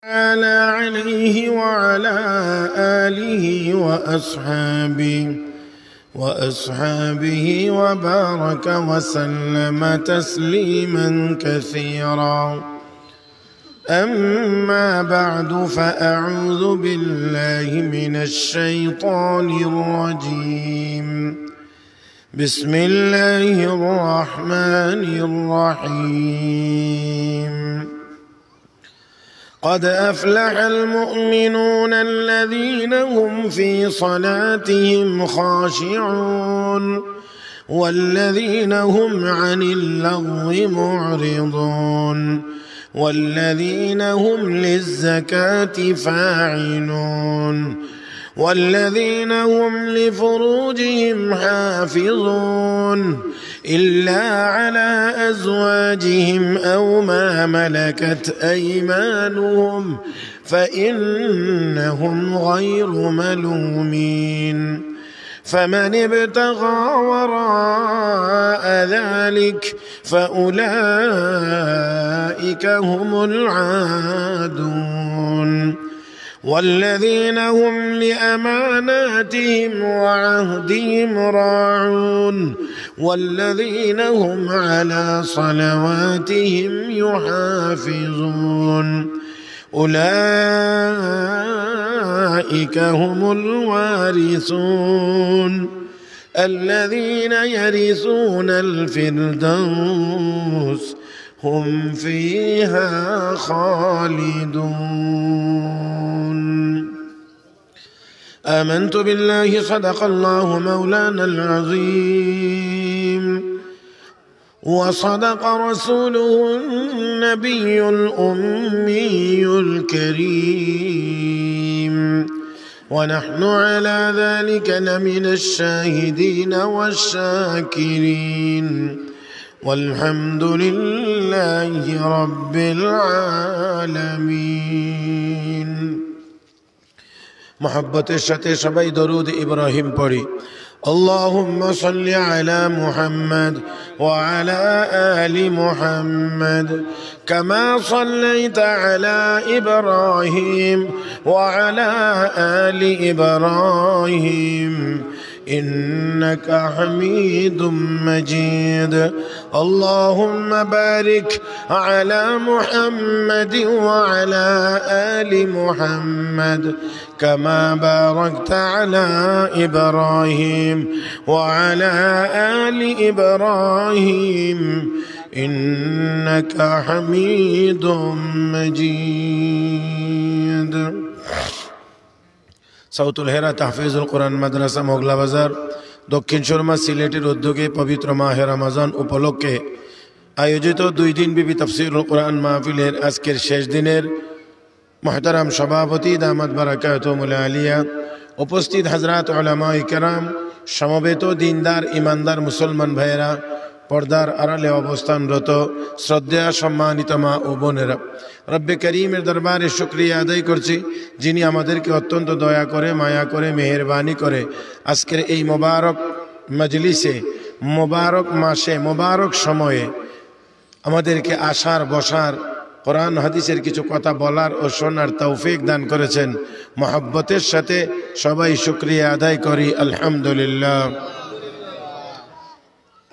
تعالى عليه وعلى آله وأصحابه وبارك وسلم تسليما كثيرا. أما بعد، فأعوذ بالله من الشيطان الرجيم. بسم الله الرحمن الرحيم. قد أفلح المؤمنون الذين هم في صلاتهم خاشعون والذين هم عن اللغو معرضون والذين هم للزكاة فاعلون والذين هم لفروجهم حافظون إلا على أزواجهم أو ما ملكت أيمانهم فإنهم غير ملومين. فمن ابتغى وراء ذلك فأولئك هم العادون. والذين هم لأماناتهم وعهدهم راعون والذين هم على صلواتهم يحافظون أولئك هم الوارثون الذين يرثون الفردوس هم فيها خالدون. آمنت بالله صدق الله مولانا العظيم وصدق رسوله النبي الأمي الكريم ونحن على ذلك لمن الشاهدين والشاكرين والحمد لله رب العالمين. محبت الشتى سباي درود إبراهيم پڑھی. اللهم صل على محمد وعلى آل محمد كما صليت على إبراهيم وعلى آل إبراهيم إنك حميد مجيد. اللهم بارك على محمد وعلى آل محمد كما باركت على إبراهيم وعلى آل إبراهيم إنك حميد مجيد. সাউথুল হেরা তাহফিজুল কোরআন মাদ্রাসা মোগলা বাজার দক্ষিণ সুরমা সিলেটের উদ্যোগে পবিত্র মাহে রমজান উপলক্ষে আয়োজিত 2 দিন ব্যাপী তাফসীরুল কোরআন মাহফিলের আজকের শেষ দিনের মুহতারাম সভাপতি দামাত বারাকাতুহুল আলিয়া, উপস্থিত হযরত উলামায়ে কেরাম, সমবেত দিনদার ইমানদার মুসলমান ভাইয়েরা, পর্দার আড়ালে অবস্থানরত শ্রদ্ধেয় সম্মানিত মা ও বোনেরা, রব্বে করিমের দরবারে শুকরিয়া আদায় করছি যিনি আমাদেরকে অত্যন্ত দয়া করে, মায়া করে, মেহেরবানি করে আজকের এই মোবারক মজলিসে, মোবারক মাসে, মোবারক সময়ে আমাদেরকে আসার, বসার, কোরআন হাদিসের কিছু কথা বলার ও শোনার তৌফিক দান করেছেন। মহব্বতের সাথে সবাই শুকরিয়া আদায় করি আলহামদুলিল্লাহ।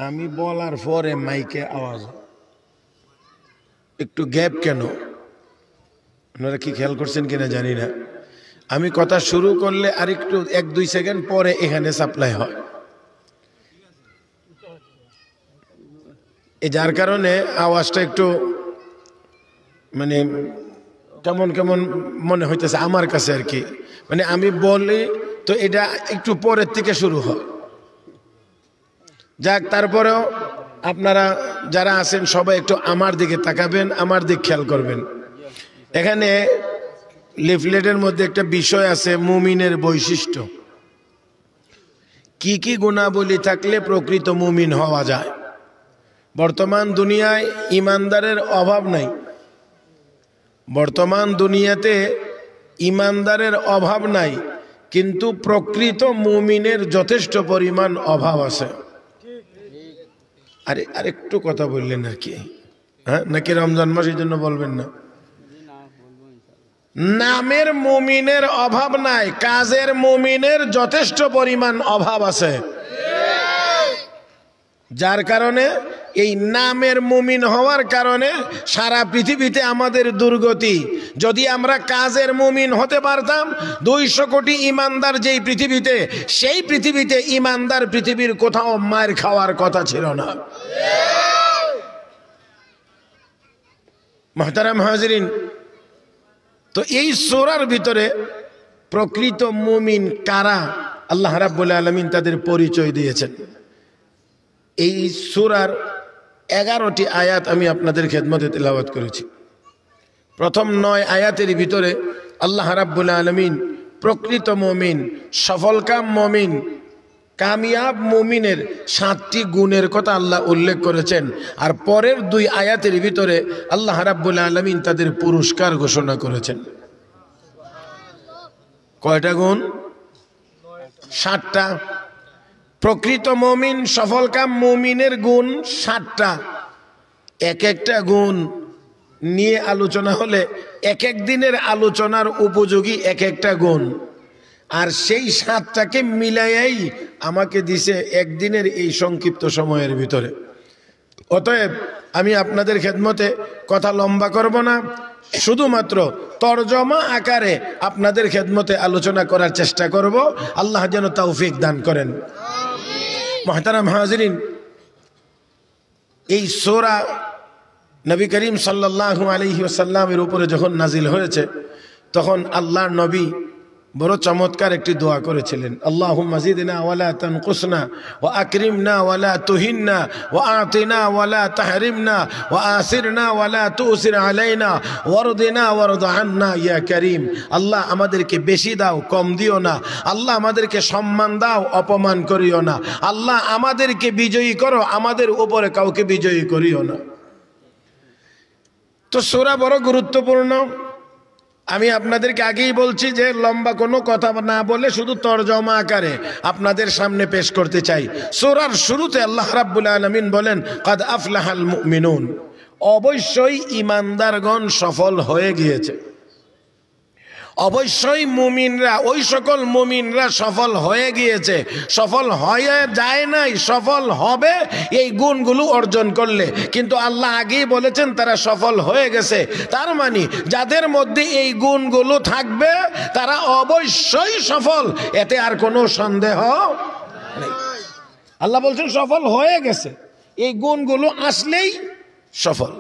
আমি বলার পরে মাইকে আওয়াজ একটু গ্যাপ কেন, আপনারা কি খেয়াল করছেন কিনা জানি না। আমি কথা শুরু করলে আর একটু 1-2 সেকেন্ড পরে এখানে সাপ্লাই হয়, যার কারণে আওয়াজটা একটু মানে কেমন কেমন মনে হইতেছে আমার কাছে আর কি। মানে আমি বলি তো এটা একটু পরের থেকে শুরু হয়। যাক, তারপরেও আপনারা যারা আছেন সবাই একটু আমার দিকে তাকাবেন, আমার দিক খেয়াল করবেন। এখানে লিফলেটের মধ্যে একটা বিষয় আছে, মুমিনের বৈশিষ্ট্য। কি কি গুণাবলী থাকলে প্রকৃত মুমিন হওয়া যায়। বর্তমান দুনিয়ায় ইমানদারের অভাব নাই, বর্তমান দুনিয়াতে ইমানদারের অভাব নাই, কিন্তু প্রকৃত মুমিনের যথেষ্ট পরিমাণ অভাব আছে। আরে আরেকটু কথা বললেন নাকি? হ্যাঁ, নাকি রমজান মাস এই জন্য বলবেন না? নামের মুমিনের অভাব নাই, কাজের মুমিনের যথেষ্ট পরিমাণ অভাব আছে, যার কারণে এই নামের মুমিন হওয়ার কারণে সারা পৃথিবীতে আমাদের দুর্গতি। যদি আমরা কাজের মুমিন হতে পারতাম, 200 কোটি ইমানদার যেই পৃথিবীতে, সেই পৃথিবীতে ইমানদার পৃথিবীর কোথাও মার খাওয়ার কথা ছিল না। মুহতারাম হাজিরিন, তো এই সূরার ভিতরে প্রকৃত মুমিন কারা, আল্লাহ রাব্বুল আলামিন তাদের পরিচয় দিয়েছেন। এই সূরার 11টি আয়াত আমি আপনাদের খেদমতে তেলাওয়াত করেছি। প্রথম 9 আয়াতের ভিতরে আল্লাহ রাব্বুল আলামিন প্রকৃত মুমিন, সফলকাম মুমিন, কামিয়াব মুমিনের 7টি গুণের কথা আল্লাহ উল্লেখ করেছেন। আর পরের 2 আয়াতের ভিতরে আল্লাহ রাব্বুল আলামিন তাদের পুরস্কার ঘোষণা করেছেন। কয়টা গুণ? 7টা। প্রকৃত মুমিন, সফলকাম মুমিনের গুণ 7টা। এক একটা গুণ নিয়ে আলোচনা হলে এক এক দিনের আলোচনার উপযোগী এক একটা গুণ, আর সেই 7টাকে মিলাইয়াই আমাকে দিছে একদিনের এই সংক্ষিপ্ত সময়ের ভিতরে। অতএব আমি আপনাদের খেদমতে কথা লম্বা করব না, শুধুমাত্র তরজমা আকারে আপনাদের খেদমতে আলোচনা করার চেষ্টা করব। আল্লাহ যেন তৌফিক দান করেন। মুহতারাম হাজিরিন, এই সূরা নবী করিম সাল্লাল্লাহু আলাইহি ওয়াসাল্লামের উপরে যখন নাজিল হয়েছে, তখন আল্লাহর নবী বড় চমৎকার একটি দোয়া করেছিলেন। আল্লাহুম্মা জিদনা ওয়ালা তানকুসনা ওয়া আকরিমনা ওয়ালা তুহিন্না ওয়া আতিনা ওয়ালা তাহরিমনা ওয়া আসিরনা ওয়ালা তুসির আলাইনা ওয়ারদিনা ওয়ারদ আন্না ইয়া করিম। আল্লাহ আমাদেরকে বেশি দাও, কম দিও না। আল্লাহ আমাদেরকে সম্মান দাও, অপমান করিও না। আল্লাহ আমাদেরকে বিজয়ী করো, আমাদের উপরে কাউকে বিজয়ী করিও না। তো সূরা বড় গুরুত্বপূর্ণ। আমি আপনাদেরকে আগেই বলছি যে লম্বা কোনো কথা না বলে শুধু তরজমা আকারে আপনাদের সামনে পেশ করতে চাই। সূরার শুরুতে আল্লাহ রাব্বুল আলামিন বলেন, কাদ আফলাহাল মুমিনুন, অবশ্যই ঈমানদারগণ সফল হয়ে গিয়েছে। অবশ্যই মুমিনরা, ওই সকল মুমিনরা সফল হয়ে গিয়েছে। সফল হয়ে যায় নাই, সফল হবে এই গুণগুলো অর্জন করলে। কিন্তু আল্লাহ আগেই বলেছেন তারা সফল হয়ে গেছে। তার মানে যাদের মধ্যে এই গুণগুলো থাকবে তারা অবশ্যই সফল, এতে আর কোনো সন্দেহ নেই। আল্লাহ বলছেন সফল হয়ে গেছে, এই গুণগুলো আসলেই সফল।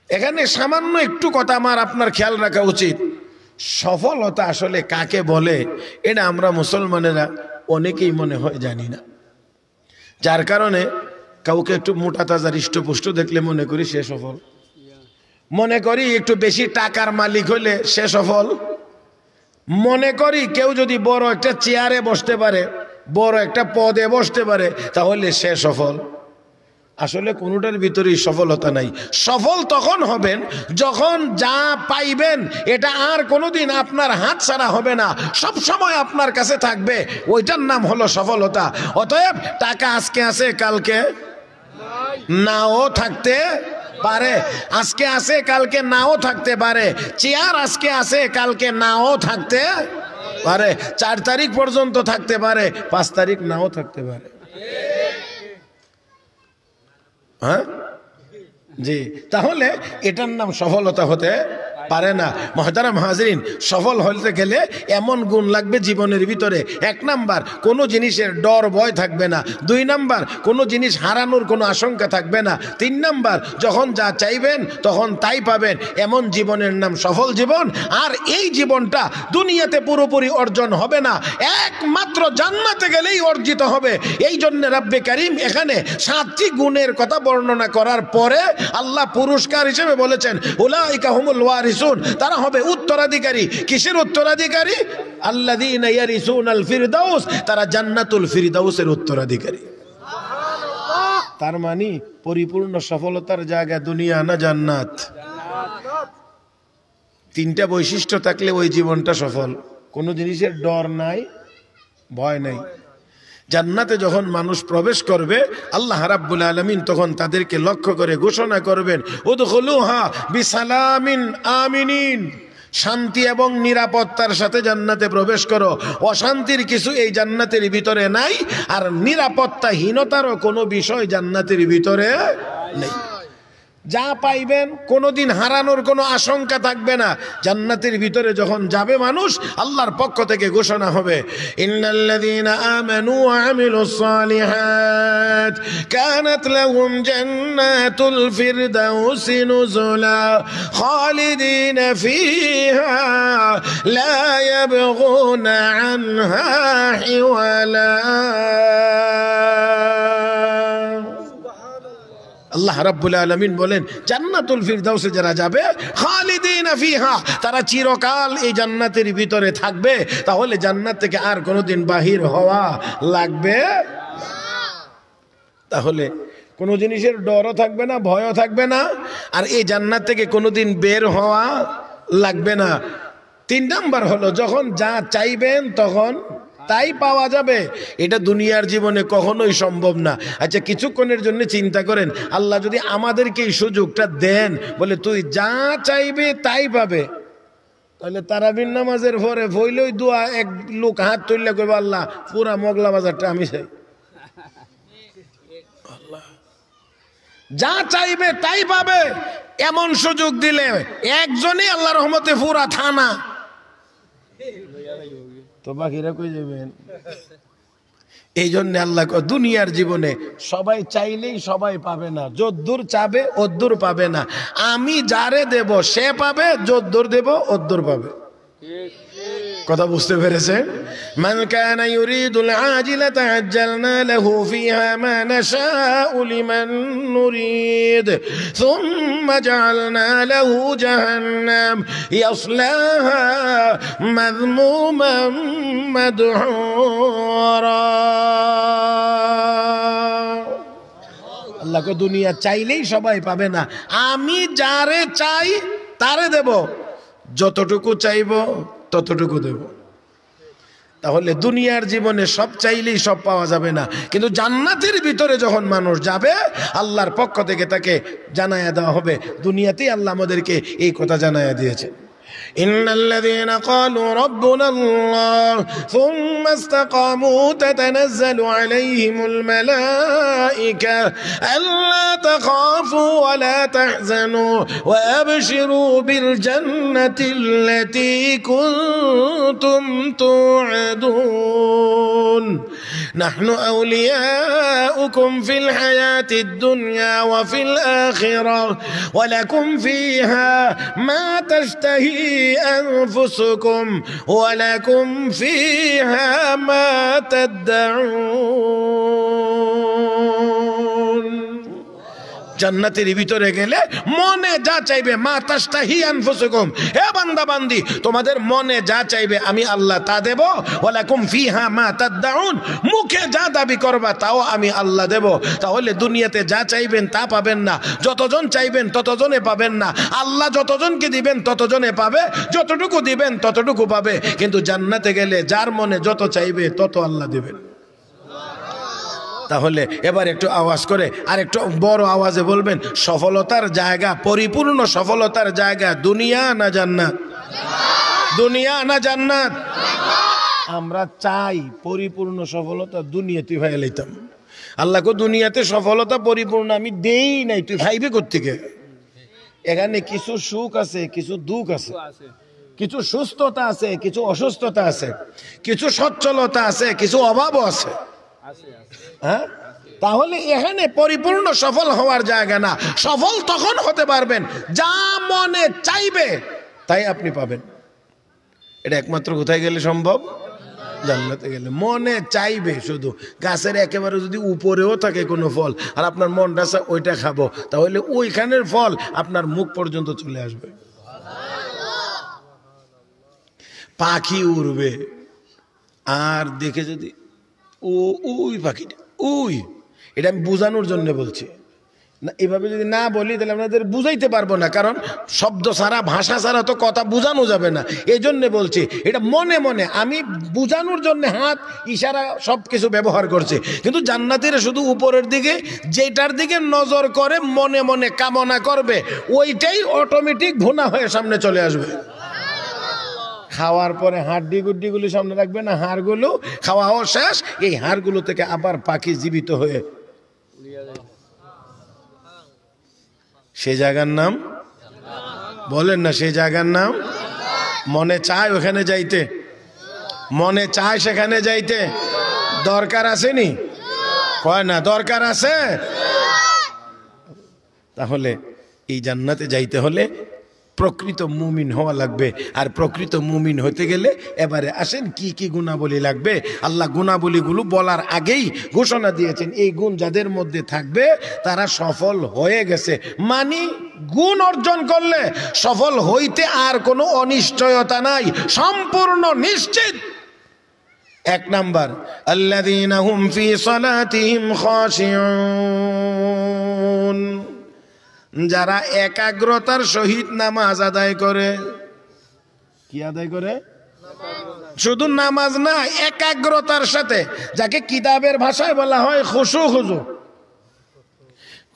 এখানে সামান্য একটু কথা আমার আপনার খেয়াল রাখা উচিত। সফলতা আসলে কাকে বলে এটা আমরা মুসলমানেরা অনেকেই মনে হয় জানি না, যার কারণে কাউকে একটু মোটা তাজা হৃষ্টপুষ্ট দেখলে মনে করি সে সফল, মনে করি একটু বেশি টাকার মালিক হলে সে সফল, মনে করি কেউ যদি বড় একটা চেয়ারে বসতে পারে, বড় একটা পদে বসতে পারে, তাহলে সে সফল। আসলে কোনোটার ভিতরেই সফলতা নাই। সফল তখন হবেন যখন যা পাইবেন এটা আর কোনোদিন আপনার হাত ছাড়া হবে না, সব সময় আপনার কাছে থাকবে, ওইটার নাম হলো সফলতা। অতএব টাকা আজকে আছে কালকে নাও থাকতে পারে, আজকে আছে কালকে নাও থাকতে পারে, চেয়ার আজকে আছে কালকে নাও থাকতে পারে, 4 তারিখ পর্যন্ত থাকতে পারে, 5 তারিখ নাও থাকতে পারে। হ্যাঁ জি, তাহলে এটার নাম সফলতা হতে পারে না। মুহতারাম হাজিরিন, সফল হতে গেলে এমন গুণ লাগবে জীবনের ভিতরে। 1 নাম্বার, কোনো জিনিসের ডর ভয় থাকবে না। 2 নাম্বার, কোনো জিনিস হারানোর কোনো আশঙ্কা থাকবে না। 3 নাম্বার, যখন যা চাইবেন তখন তাই পাবেন। এমন জীবনের নাম সফল জীবন। আর এই জীবনটা দুনিয়াতে পুরোপুরি অর্জন হবে না, একমাত্র জান্নাতে গেলেই অর্জিত হবে। এই জন্য রব্বে কারীম এখানে 7টি গুণের কথা বর্ণনা করার পরে আল্লাহ পুরস্কার হিসেবে বলেছেন, উলাইকা হুমুল ওয়ারিসুন, তারা হবে উত্তরাধিকারী। কিসের উত্তরাধিকারী? আল্লাযীনা ইয়ারিসুনাল ফিরদাউস, তারা জান্নাতুল ফিরদাউসের উত্তরাধিকারী। তার মানে পরিপূর্ণ সফলতার জায়গা দুনিয়া না জান্নাত? 3টা বৈশিষ্ট্য থাকলে ওই জীবনটা সফল। কোনো জিনিসের ডর নাই, ভয় নাই। জান্নাতে যখন মানুষ প্রবেশ করবে আল্লাহ রাব্বুল আলামিন তখন তাদেরকে লক্ষ্য করে ঘোষণা করবেন, উদখুলুহা বিসালামিন আমিনিন, শান্তি এবং নিরাপত্তার সাথে জান্নাতে প্রবেশ করো। অশান্তির কিছু এই জান্নাতের ভিতরে নাই, আর নিরাপত্তাহীনতারও কোনো বিষয় জান্নাতের ভিতরে নেই। যা পাইবেন কোনোদিন হারানোর কোনো আশঙ্কা থাকবে না। জান্নাতের ভিতরে যখন যাবে মানুষ, আল্লাহর পক্ষ থেকে ঘোষণা হবে, ইন্নাল্লাযীনা আমানু ওয়া আমিলুস সালিহাত কানাত লাহুম জান্নাতুল ফিরদাউসি নুজুলা খালিদিনা ফিহা লা ইয়াবগুনা আনহা হিওয়ালা। আল্লাহ রাব্বুল আলামিন বলেন, জান্নাতুল ফিরদাউসে যারা যাবে, খালিদিনা ফিহা, তারা চিরকাল এই জান্নাতের ভিতরে থাকবে। তাহলে জান্নাত থেকে আর কোনোদিন বাহির হওয়া লাগবে না। তাহলে কোনো জিনিসের ডরও থাকবে না, ভয়ও থাকবে না, আর এই জান্নাত থেকে কোনোদিন বের হওয়া লাগবে না। 3 নাম্বার হলো, যখন যা চাইবেন তখন তাই পাওয়া যাবে। এটা দুনিয়ার জীবনে কখনোই সম্ভব না। আচ্ছা, কিছুক্ষণের জন্য চিন্তা করেন, আল্লাহ যদি আমাদেরকে এই সুযোগটা দেন, বলে তুই যা চাইবে তাই পাবে, তাহলে তারাবির নামাজের পরে ভইলই দোয়া, এক লোক হাত তুললে কইবে, আল্লাহ পুরা মগলা বাজারটা আমি চাই। আল্লাহ যা চাইবে তাই পাবে, এমন সুযোগ দিলে একজনই আল্লাহর রহমতে পুরা থানা, তো বাকিরা কই যাবেন? এই জন্য আল্লাহ দুনিয়ার জীবনে সবাই চাইলেই সবাই পাবে না, যদ্দূর চাবে অদ্দূর পাবে না। আমি যারে দেব সে পাবে, যদ্দূর দেব অদ্দূর পাবে। কথা বুঝতে পেরেছেন? মান কানা ইউরিদুল আজিলাতা আজ্জালনা লাহু ফিহা মা নাশাউ লিমান নুরিদ সুম্মা জাআলনা লাহু জাহান্নাম ইয়াসলাহা মাযমুমান মাদহুরা। আল্লাহকে দুনিয়া চাইলেই সবাই পাবে না, আমি যারে চাই তারে দেব, যতটুকু চাইব ততটুকু দেব। তাহলে দুনিয়ার জীবনে সব চাইলেই সব পাওয়া যাবে না, কিন্তু জান্নাতের ভিতরে যখন মানুষ যাবে, আল্লাহর পক্ষ থেকে তাকে জানায়া দেওয়া হবে। দুনিয়াতেই আল্লাহ আমাদেরকে এই কথা জানায়া দিয়েছে, ইন্নাল্লাযীনা ক্বালু রাব্বুনাল্লাহ সুম্মা ইসতাকামু তাতানাজ্জালু আলাইহিমুল মালাঈকা আল্লা তাখাফু ওয়া লা তাহজানু ওয়া আবশিরু বিল জান্নাতিল্লাতী কুনতুম তু'আদুন নাহনু আউলিয়াউকুম ফিল হায়াতিদ দুনিয়া ওয়া ফিল আখিরাহ ওয়া লাকুম ফীহা মা তাশতাহি أنفسكم ولكم فيها ما تدعون। জান্নাতের ভিতরে গেলে মনে যা চাইবে, মা তাশতাহি আনফুসুকুম, হে বান্দা বান্দি তোমাদের মনে যা চাইবে আমি আল্লাহ তা দেব। ওয়ালাকুম ফিহা মা তাদউন, মুখে যা দাবি করবা তাও আমি আল্লাহ দেব। তাহলে দুনিয়াতে যা চাইবেন তা পাবেন না, যতজন চাইবেন ততজনে পাবেন না। আল্লাহ যতজনকে দিবেন ততজনে পাবে, যতটুকু দিবেন ততটুকু পাবে। কিন্তু জান্নাতে গেলে যার মনে যত চাইবে তত আল্লাহ দিবেন। তাহলে এবার একটু আওয়াজ করে আর একটু বড় আওয়াজে বলবেন, সফলতার জায়গা, পরিপূর্ণ সফলতার জায়গা দুনিয়া না জান্নাত? দুনিয়া না জান্নাত? আমরা চাই পরিপূর্ণ সফলতা দুনিয়াতে ভাই লইতাম। আল্লাহকে দুনিয়াতে সফলতা পরিপূর্ণ আমি দেই নাই, তুই ভাইবে কোত্থেকে? এখানে কিছু সুখ আছে, কিছু দুঃখ আছে, কিছু সুস্থতা আছে, কিছু অসুস্থতা আছে, কিছু সচ্ছলতা আছে, কিছু অভাবও আছে। হ্যাঁ, তাহলে এখানে পরিপূর্ণ সফল হওয়ার জায়গা না। সফল তখন হতে পারবেন যা মনে চাইবে তাই আপনি পাবেন। এটা একমাত্র কোথায় গেলে সম্ভব? জান্নাতে গেলে। মনে চাইবে শুধু, গাছের একেবারে যদি উপরেও থাকে কোনো ফল আর আপনার মনটা চায় ওইটা খাবো, তাহলে ওইখানের ফল আপনার মুখ পর্যন্ত চলে আসবে। পাখি উড়বে আর দেখে যদি ওই পাখিটা ওই, এটা আমি বোঝানোর জন্য বলছি না, এভাবে যদি না বলি তাহলে আপনাদের বুঝাইতে পারবো না, কারণ শব্দ ছাড়া ভাষা ছাড়া তো কথা বোঝানো যাবে না। এই জন্যে বলছি এটা মনে মনে, আমি বোঝানোর জন্য হাত ইশারা সব কিছু ব্যবহার করছি। কিন্তু জান্নাতীরা শুধু উপরের দিকে, যেটার দিকে নজর করে মনে মনে কামনা করবে, ওইটাই অটোমেটিক ভুনা হয়ে সামনে চলে আসবে। খাওয়ার পরে হাড্ডি গুড্ডিগুলো সামনে রাখবে না, হাড়গুলো খাওয়াও শেষ, এই হাড়গুলো থেকে আবার পাখি জীবিত হয়ে সেই জায়গার নাম বলেন না, সেই জায়গার নাম মনে চায় ওখানে যাইতে, মনে চায় সেখানে যাইতে, দরকার আসেনি কয় না দরকার আছে। তাহলে এই জান্নাতে যাইতে হলে প্রকৃত মুমিন হওয়া লাগবে। আর প্রকৃত মুমিন হতে গেলে এবারে আসেন কি কি গুণাবলী লাগবে। আল্লাহ গুণাবলীগুলো বলার আগেই ঘোষণা দিয়েছেন এই গুণ যাদের মধ্যে থাকবে তারা সফল হয়ে গেছে। মানে গুণ অর্জন করলে সফল হইতে আর কোনো অনিশ্চয়তা নাই, সম্পূর্ণ নিশ্চিত। এক নাম্বার, আল্লাযীনা হুম ফি সালাতিহিম খাশিউন, যারা একাগ্রতার সহিত নামাজ আদায় করে। কি আদায় করে? শুধু নামাজ না, একাগ্রতার সাথে, যাকে কিতাবের ভাষায় বলা হয় খুশু খুজু।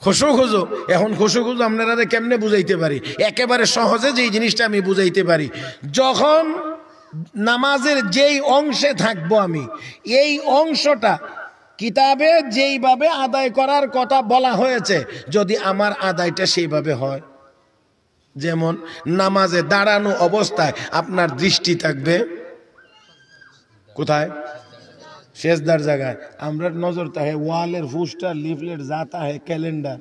খুশু খুজু, এখন খুশু খুজু আপনারা কেমনে বুঝাইতে পারি? একেবারে সহজে যেই জিনিসটা আমি বুঝাইতে পারি, যখন নামাজের যেই অংশে থাকবো আমি, এই অংশটা কিতাবে যেইভাবে আদায় করার কথা বলা হয়েছে, যদি আমার আদায়টা সেইভাবে হয়, যেমন নামাজে দাঁড়ানো অবস্থায় আপনার দৃষ্টি থাকবে কোথায়? সেজদার জায়গায়। আমরা নজর থাকে ওয়ালের পোস্টার, লিফলেট, যাতা হয় ক্যালেন্ডার।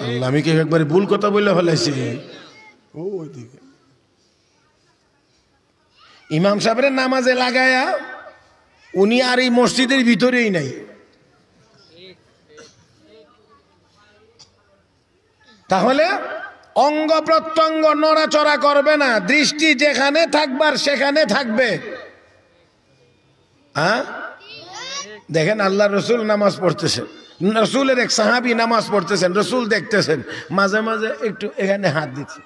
আল্লাহ, আমি কি একবারে ভুল কথা বলে ফেলাইছি? ওইদিকে ইমাম সাহেবের নামাজে লাগায়া উনি আর এই মসজিদের ভিতরেই নাই। তাহলে অঙ্গ প্রত্যঙ্গ নড়াচড়া করবে না, দৃষ্টি যেখানে থাকবার সেখানে থাকবে। হ্যাঁ, দেখেন আল্লাহ রসুল নামাজ পড়তেছেন, রসুলের এক সাহাবী নামাজ পড়তেছেন, রসুল দেখতেছেন, মাঝে মাঝে একটু এখানে হাত দিচ্ছে।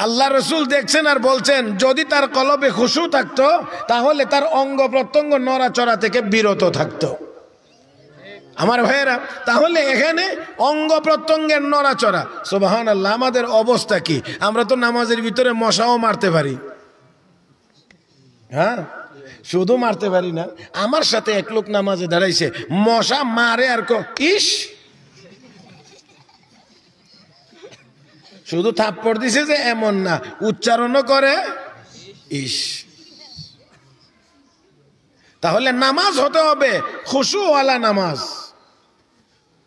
আল্লাহ রসুল দেখছেন আর বলছেন, যদি তার কলবে খুশু থাকতো তাহলে তার অঙ্গ প্রত্যঙ্গ নড়াচড়া থেকে বিরত থাকতো। আমার ভাইয়েরা, তাহলে এখানে অঙ্গ প্রত্যঙ্গের নড়াচড়া, সুবহানাল্লাহ, আমাদের অবস্থা কি? আমরা তো নামাজের ভিতরে মশাও মারতে পারি। হ্যাঁ, শুধু মারতে পারি না, আমার সাথে এক লোক নামাজে দাঁড়াইছে, মশা মারে আর ইস, শুধু থাপ্পড় দিছে যে এমন না, উচ্চারণও করে ইস। তাহলে নামাজ হতে হবে খুশুওয়ালা নামাজ,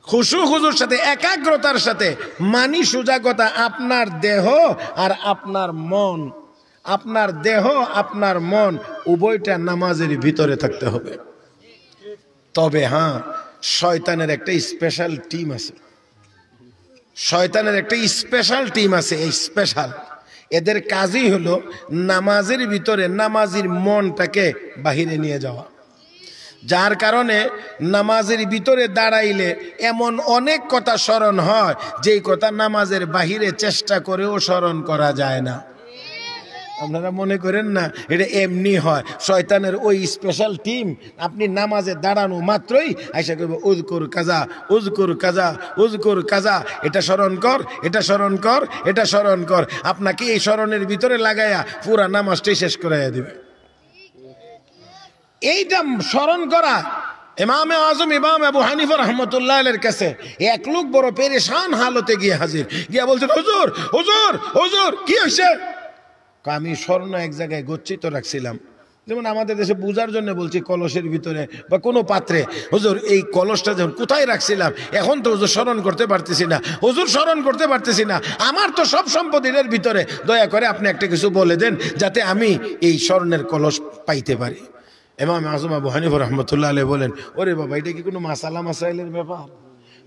খুশু খুজুর সাথে, একাগ্রতার সাথে, মানি সুজাগতা। আপনার দেহ আর আপনার মন, আপনার দেহ আপনার মন উভয়টা নামাজের ভিতরে থাকতে হবে। তবে হ্যাঁ, শয়তানের একটা স্পেশাল টিম আছে, শয়তানের একটা স্পেশাল টিম আছে। এই স্পেশাল এদের কাজই হলো নামাজের ভিতরে নামাজির মনটাকে বাহিরে নিয়ে যাওয়া। যার কারণে নামাজের ভিতরে দাঁড়াইলে এমন অনেক কথা স্মরণ হয় যেই কথা নামাজের বাহিরে চেষ্টা করেও স্মরণ করা যায় না। আপনারা মনে করেন না এটা এমনি হয়, শয়তানের ওই স্পেশাল টিম আপনি নামাজে দাঁড়ানো মাত্রই আইসা করবে উযকুর কাজা, উযকুর কাজা, উযকুর কাজা, এটা স্মরণ কর, এটা স্মরণ কর, এটা স্মরণ কর। আপনাকে এই স্মরণের ভিতরে লাগাইয়া পুরা নামাজটাই শেষ করাইয়া দিবে। এইটা স্মরণ করা ইমামে আজম ইমাম আবু হানিফা রাহমাতুল্লাহ আলাইহির কাছে এক লোক বড় পেরেশান হালতে গিয়ে হাজির, গিয়া বলছেন, হুজুর হুজুর হুজুর কি হয়েছে? আমি স্বর্ণ এক জায়গায় গচ্ছিত রাখছিলাম, যেমন আমাদের দেশে পূজার জন্য বলছি, কলসের ভিতরে বা কোনো পাত্রে। হুজুর এই কলসটা যখন কোথায় রাখছিলাম, এখন তো হুজুর স্মরণ করতে পারতেছি না, হুজুর স্মরণ করতে পারতেছি না, আমার তো সব সম্পদের ভিতরে, দয়া করে আপনি একটা কিছু বলে দেন যাতে আমি এই স্বর্ণের কলস পাইতে পারি। ইমাম আজম আবু হানিফা রাহমাতুল্লাহ আলাইহি বলেন, ওরে বাবা, এটা কি কোনো মাসালা মাসাইলের ব্যাপার?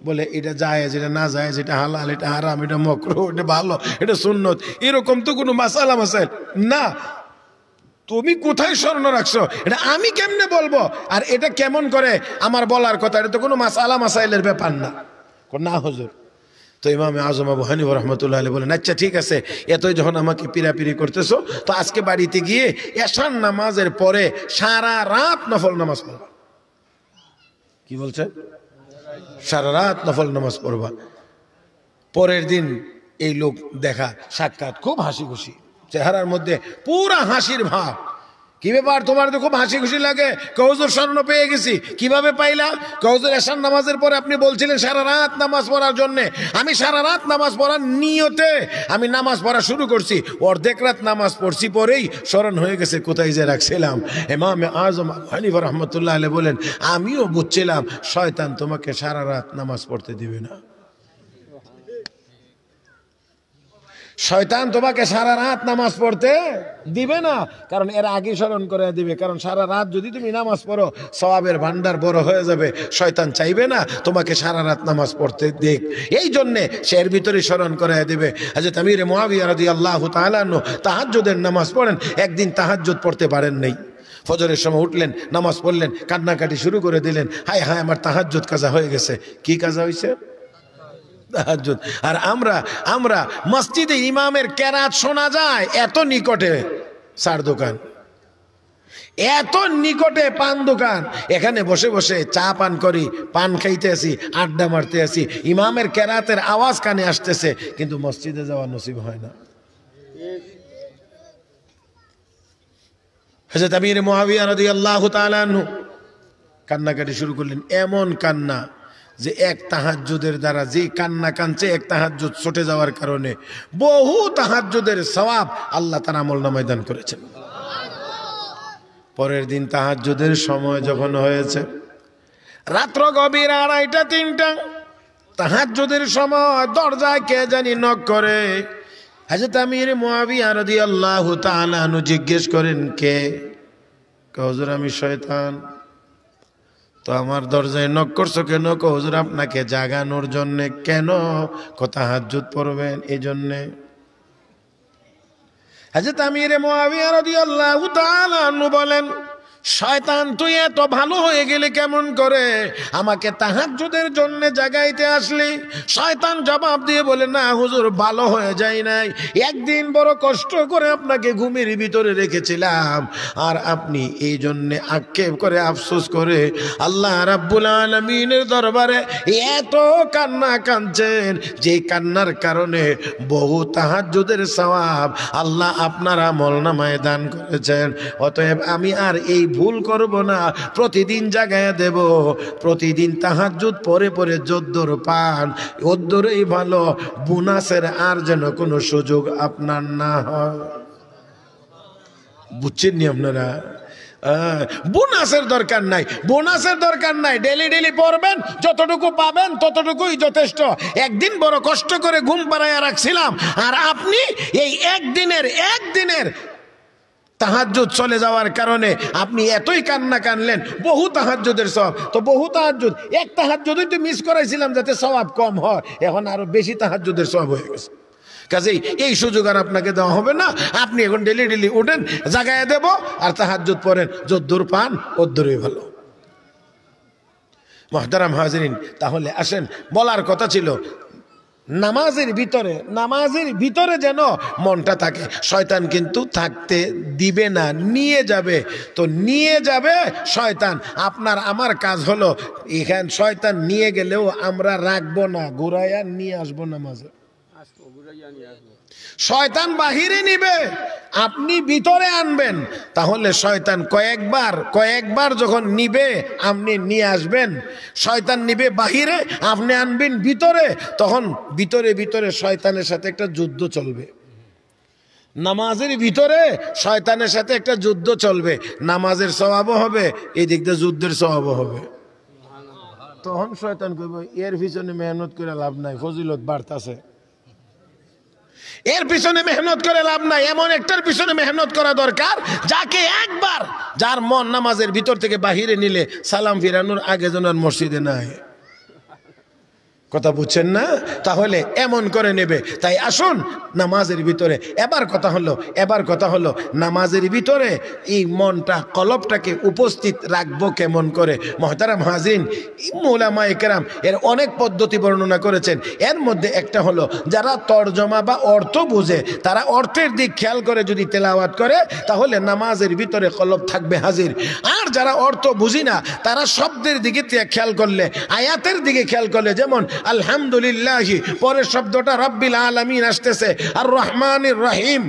বলে এটা জায়েজ, এটা না জায়েজ, এটা হালাল, এটা হারাম, এটা মাকরুহ, এটা ভালো, এটা সুন্নত, এরকম তো কোনো মাসালা মাসাইল না। তুমি কোথায় স্বর্ণ রাখছো এটা আমি কেমনে বলবো? আর এটা কেমন করে আমার বলার কথা? এটা তো কোনো মাসালা মাসাইলের ব্যাপার না। না হুজুর। তো ইমাম আজম আবু হানিফা রাহমাতুল্লাহ আলাইহি বলেন, আচ্ছা ঠিক আছে, এতই যখন আমাকে পিরাপিরি করতেছো, তো আজকে বাড়িতে গিয়ে এশার নামাজের পরে সারা রাত নফল নামাজ পড়বা। কি বলছেন? সারা রাত নফল নামাজ পড়বা। পরের দিন এই লোক দেখা সাক্ষাৎ, খুব হাসি খুশি, চেহারার মধ্যে পুরা হাসির ভাব। কি ব্যাপার, তোমার তো খুব হাসি খুশি লাগে? হুজুর স্বর্ণ পেয়ে গেছি। কিভাবে পাইলা? হুজুর এশার নামাজের পরে আপনি বলছিলেন সারা রাত নামাজ পড়ার জন্য। আমি সারা রাত নামাজ পড়ার নিয়তে আমি নামাজ পড়া শুরু করছি, অর্ধেক রাত নামাজ পড়ছি, পরেই স্মরণ হয়ে গেছে কোথায় যে রাখছিলাম। ইমাম আজম হানিফা রহমতুল্লাহ আলাইহি বলেন, আমিও বুঝছিলাম শয়তান তোমাকে সারা রাত নামাজ পড়তে দিবে না। শয়তান তোমাকে সারা রাত নামাজ পড়তে দিবে না, কারণ এর আগে স্মরণ করে দিবে। কারণ সারা রাত যদি তুমি নামাজ পড়ো, সওয়াবের ভান্ডার বড় হয়ে যাবে। শয়তান চাইবে না তোমাকে সারা রাত নামাজ পড়তে দেখ, এই জন্যে সে এর ভিতরে স্মরণ করে দিবে। হযরত আমির মুআবিয়া রাদিয়াল্লাহু তাআলা আনহু তাহাজ্জুদের নামাজ পড়েন। একদিন তাহাজ্জুদ পড়তে পারেন নাই, ফজরের সময় উঠলেন, নামাজ পড়লেন, কান্নাকাটি শুরু করে দিলেন, হায় হায় আমার তাহাজ্জুদ কাজা হয়ে গেছে। কি কাজা হয়েছে? তাহাজ্জুদ। আর আমরা মসজিদে ইমামের কেরাত শোনা যায়, এত নিকটে চার দোকান, এত নিকটে পান দোকান, এখানে বসে বসে চা পান করি, পান খাইতে আসি, আড্ডা মারতে আসি, ইমামের কেরাতের আওয়াজ কানে আসতেছে, কিন্তু মসজিদে যাওয়া নসিব হয় না। হযরত আমির মুআবিয়া রাদিয়াল্লাহু তাআলা আনহু কান্নাকাটি শুরু করলেন। এমন কান্না যে এক তাহাজ্জুদের দ্বারা যে কান্না কাঁদছে, এক তাহাজ্জুদ ছুটে যাওয়ার কারণে বহু তাহাজ্জুদের সওয়াব আল্লাহ তার আমলনামায় দান করেছেন। পরের দিন তাহাজ্জুদের সময় যখন হয়েছে, রাত্র গভীর 2:30-3টা, তাহাজ্জুদের সময় দরজায় কে জানি নক করে। হযরত আমির মুআবিয়া রাদিয়াল্লাহু তাআলা আনহু জিজ্ঞেস করেন, কে? হুজুর আমি শয়তান। তো আমার দরজায় নক করছো কেন? হুজুর আপনাকে জাগানোর জন্য। কেন? তাহাজ্জুদ পড়বেন এই জন্যে। হযরত আমির মুআবিয়া রাদিয়াল্লাহু তাআলা আনহু বলেন, শয়তান তুই এত ভালো হয়ে গেলি কেমন করে? আমাকে তাহাজ্জুদের জন্য জাগাইতে আসলি? শয়তান জবাব দিয়ে বলে, না হুজুর ভালো হয়ে যাই নাই, একদিন বড় কষ্ট করে আপনাকে ঘুমের ভিতরে রেখেছিলাম, আর আপনি এই জন্য আক্ষেপ করে আফসোস করে আল্লাহ রাব্বুল আলামিনের দরবারে এত কান্না কাঁদছেন, যে কান্নার কারণে বহু তাহাজ্জুদের সওয়াব আল্লাহ আপনার আমলনামায় দান করেছেন। অতএব আমি আর এই ভুল করব না, প্রতিদিন জাগায়া দেব, প্রতিদিন তাহাজ্জুদ পরে পরে যদ্দুর পান ওদ্দুরই ভালো, বোনাসের আর যেন কোনো সুযোগ আপনার না হয়। বুঝছেন নি আপনারা? বোনাসের দরকার নাই, বোনাসের দরকার নাই, ডেলি ডেলি পড়বেন, যতটুকু পাবেন ততটুকুই যথেষ্ট। একদিন বড় কষ্ট করে ঘুম পাড়াইয়া রাখছিলাম, আর আপনি এই একদিনের তাহাজ্জুদ চলে যাওয়ার কারণে আপনি এতই কান্না কানলেন। বহু তাহাজ্জুদের সওয়াব, তো বহু তাহাজ্জুদ, এক তাহাজ্জুদই তো মিস করাইছিলাম যাতে সওয়াব কম হয়, এখন আরো বেশি তাহাজ্জুদের সওয়াব হয়ে গেছে। কাজেই এই সুযোগ আর আপনাকে দেওয়া হবে না। আপনি এখন ডেলি ডেলি উঠেন, জাগায় দেব, আর তাহাজ্জুদ পড়েন, যদ্দুর পান ওদ্দুরই ভালো। মুহতারাম হাজিরিন, তাহলে আসেন, বলার কথা ছিল নামাজের ভিতরে যেন মনটা থাকে। শয়তান কিন্তু থাকতে দিবে না, নিয়ে যাবে। তো নিয়ে যাবে শয়তান। আপনার আমার কাজ হলো, এখান শয়তান নিয়ে গেলেও আমরা রাখবো না, ঘুরাইয়া নিয়ে আসবো নামাজে। শয়তান বাহিরে নিবে, আপনি ভিতরে আনবেন। তাহলে শয়তান কয়েকবার যখন নিবে আপনি নিয়ে আসবেন। শয়তান নিবে বাহিরে, আপনি আনবেন ভিতরে। তখন ভিতরে শয়তানের সাথে একটা যুদ্ধ চলবে। নামাজের ভিতরে শয়তানের সাথে একটা যুদ্ধ চলবে। নামাজের সওয়াবও হবে, এই দিক দিয়ে যুদ্ধের সওয়াবও হবে। তখন শয়তান কইবে, এর পিছনে মেহনত করে লাভ নাই, ফজিলত বাড়তাছে, এর পিছনে মেহনত করে লাভ নাই। এমন একটার পিছনে মেহনত করা দরকার যাকে একবার, যার মন নামাজের ভিতর থেকে বাহিরে নিলে সালাম ফিরানোর আগে যেন আর মসজিদে নাই। কথা বুঝছেন না? তাহলে এমন করে নেবে। তাই আসুন নামাজের ভিতরে, এবার কথা হলো নামাজের ভিতরে এই মনটা, কলবটাকে উপস্থিত রাখবো কেমন করে। মুহতারাম হাজিরিন, উলামায়ে কেরাম এর অনেক পদ্ধতি বর্ণনা করেছেন। এর মধ্যে একটা হলো, যারা তরজমা বা অর্থ বুঝে তারা অর্থের দিক খেয়াল করে যদি তেলাওয়াত করে, তাহলে নামাজের ভিতরে কলব থাকবে হাজির। আর যারা অর্থ বুঝি না তারা শব্দের দিকে খেয়াল করলে, আয়াতের দিকে খেয়াল করলে, যেমন আলহামদুলিল্লাহি পরের শব্দটা রাব্বিল আলামিন আসতেছে, আর রহমানির রহিম,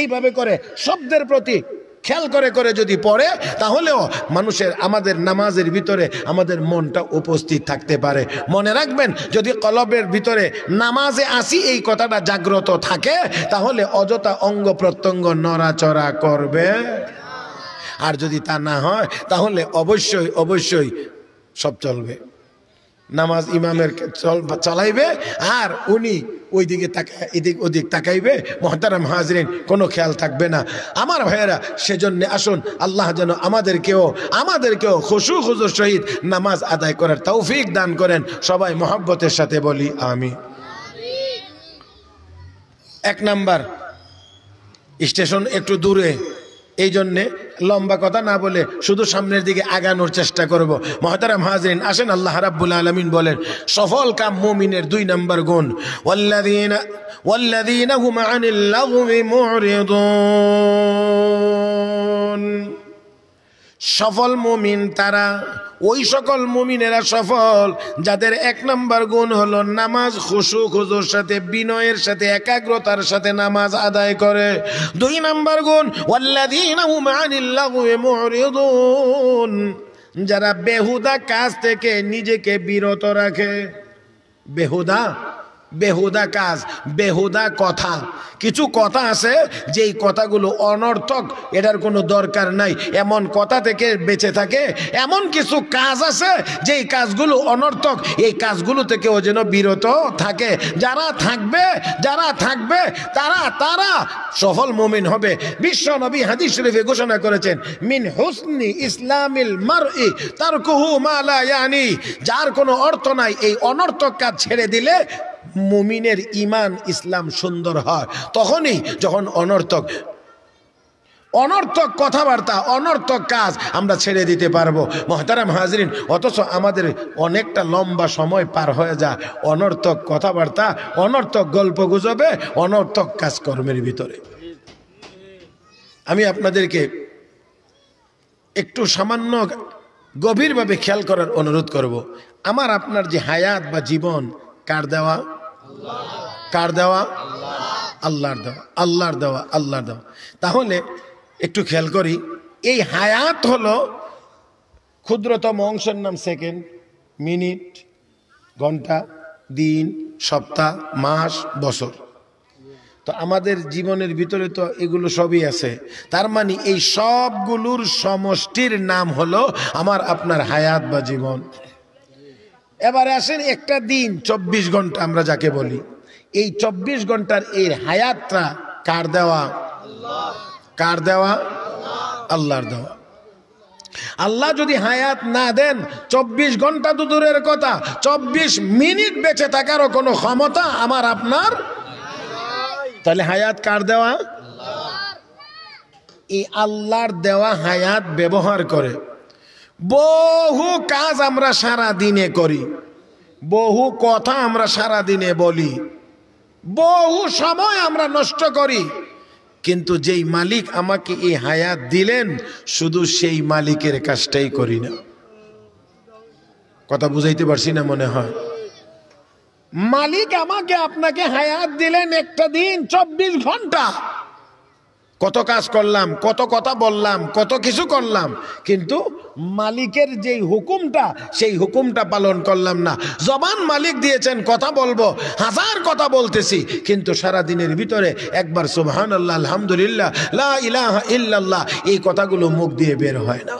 এইভাবে করে শব্দের প্রতি খেয়াল করে করে যদি পড়ে, তাহলেও মানুষের আমাদের নামাজের ভিতরে আমাদের মনটা উপস্থিত থাকতে পারে। মনে রাখবেন, যদি কলবের ভিতরে নামাজে আসি এই কথাটা জাগ্রত থাকে, তাহলে অযথা অঙ্গ প্রত্যঙ্গ নড়াচড়া করবে। আর যদি তা না হয়, তাহলে অবশ্যই অবশ্যই সব চলবে। নামাজ ইমামের চালাইবে আর উনি ওইদিকে এদিক ওদিক তাকাইবে, মুহতারাম হাজরিন, কোনো খেয়াল থাকবে না আমার ভাইয়েরা। সেজন্য আসুন, আল্লাহ যেন আমাদেরকেও খুশু খুজুর সহিত নামাজ আদায় করার তৌফিক দান করেন। সবাই মহব্বতের সাথে বলি আমিন। 1 নাম্বার, স্টেশন একটু দূরে, এই জন্যে লম্বা কথা না বলে শুধু সামনের দিকে আগানোর চেষ্টা করব। মুহতারাম হাজরিন, আসেন, আল্লাহ রাব্বুল আলামিন বলেন সফল কাম মুমিনের 2 নম্বর গুণ, ওয়াল্লাযীনা হুম আনিল লাগwi মুরিদুন। সফল মুমিন তারা, ওই সকল মুমিনেরা সফল যাদের 1 নম্বর গুণ হলো নামাজ খুশু খুজুর সাথে, বিনয়ের সাথে, একাগ্রতার সাথে নামাজ আদায় করে। 2 নম্বর গুণ, ওয়াল্লাযীনা হুম আনিল লাগwi মুরিদুন, যারা বেহুদা কাজ থেকে নিজেকে বিরত রাখে। বেহুদা কাজ, বেহুদা কথা, কিছু কথা আছে যেই কথাগুলো অনর্থক, এটার কোনো দরকার নাই, এমন কথা থেকে বেঁচে থাকে। এমন কিছু কাজ আছে যেই কাজগুলো অনর্থক, এই কাজগুলো থেকেও যেন বিরত থাকে। যারা থাকবে তারা সফল মুমিন হবে। বিশ্ব নবী হাদিস শরীফে ঘোষণা করেছেন, মিন হুসনি ইসলামিল মারই তারকুহু মা লা ইয়ানি, যার কোনো অর্থ নাই, এই অনর্থক কাজ ছেড়ে দিলে মুমিনের ঈমান ইসলাম সুন্দর হয়। তখনই যখন অনর্থক কথাবার্তা, অনর্থক কাজ আমরা ছেড়ে দিতে পারবো। মুহতারাম হাজরিন, অথচ আমাদের অনেকটা লম্বা সময় পার হয়ে যায় অনর্থক কথাবার্তা, অনর্থক গল্প গুজবে, অনর্থক কাজকর্মের ভিতরে। আমি আপনাদেরকে একটু সামান্য গভীরভাবে খেয়াল করার অনুরোধ করব। আমার আপনার যে হায়াত বা জীবন কার দেওয়া? আল্লাহর দেওয়া। তাহলে একটু খেয়াল করি, এই হায়াত হলো ক্ষুদ্রতম অংশের নাম সেকেন্ড, মিনিট, ঘন্টা, দিন, সপ্তাহ, মাস, বছর। তো আমাদের জীবনের ভিতরে তো এগুলো সবই আছে। তার মানে এই সবগুলোর সমষ্টির নাম হলো আমার আপনার হায়াত বা জীবন। এবারে আসেন, একটা দিন 24 ঘন্টা আমরা যাকে বলি, এই 24 ঘন্টার এর হায়াতটা কার দেওয়া? আল্লাহর দেওয়া। আল্লাহ যদি হায়াত না দেন, 24 ঘন্টা তো দূরের কথা, 24 মিনিট বেঁচে থাকারও কোনো ক্ষমতা আমার আপনার, তাহলে হায়াত কার দেওয়া? এই আল্লাহর দেওয়া হায়াত ব্যবহার করে বহু কাজ আমরা সারা দিনে করি, বহু কথা আমরা সারা দিনে বলি, বহু সময় আমরা নষ্ট করি, কিন্তু যেই মালিক আমাকে এই হায়াত দিলেন, শুধু সেই মালিকের কাজটাই করি না। কথা বুঝাইতে পারছি না মনে হয়? মালিক আমাকে আপনাকে হায়াত দিলেন একটা দিন 24 ঘন্টা, কত কাজ করলাম, কত কথা বললাম, কত কিছু করলাম, কিন্তু মালিকের যেই হুকুমটা, সেই হুকুমটা পালন করলাম না। জবান মালিক দিয়েছেন, কথা বলবো, 1000 কথা বলতেছি, কিন্তু সারা দিনের ভিতরে একবার সুবহানাল্লাহ, আলহামদুলিল্লাহ, লা ইলাহা ইল্লাল্লাহ এই কথাগুলো মুখ দিয়ে বের হয় না।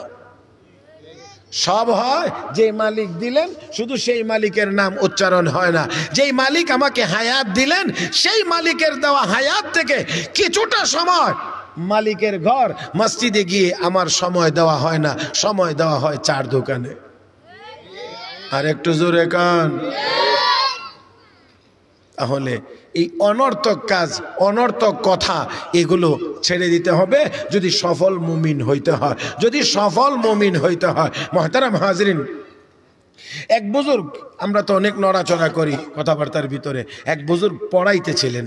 সব হয় যে মালিক দিলেন, শুধু সেই মালিকের নাম উচ্চারণ হয় না। যেই মালিক আমাকে হায়াত দিলেন, সেই মালিকের দেওয়া হায়াত থেকে কিছুটা সময় মালিকের ঘর মসজিদে গিয়ে আমার সময় দেওয়া হয় না, সময় দেওয়া হয় চার দোকানে। আর একটু জোরে কান। তাহলে এই অনর্থক কাজ, অনর্থক কথা, এগুলো ছেড়ে দিতে হবে যদি সফল মুমিন হইতে হয়, যদি সফল মুমিন হইতে হয়। মুহতারাম হাজরিন, এক বুজুর্গ, আমরা তো অনেক নড়াচড়া করি কথাবার্তার ভিতরে, এক বুজুর্গ পড়াইতেছিলেন,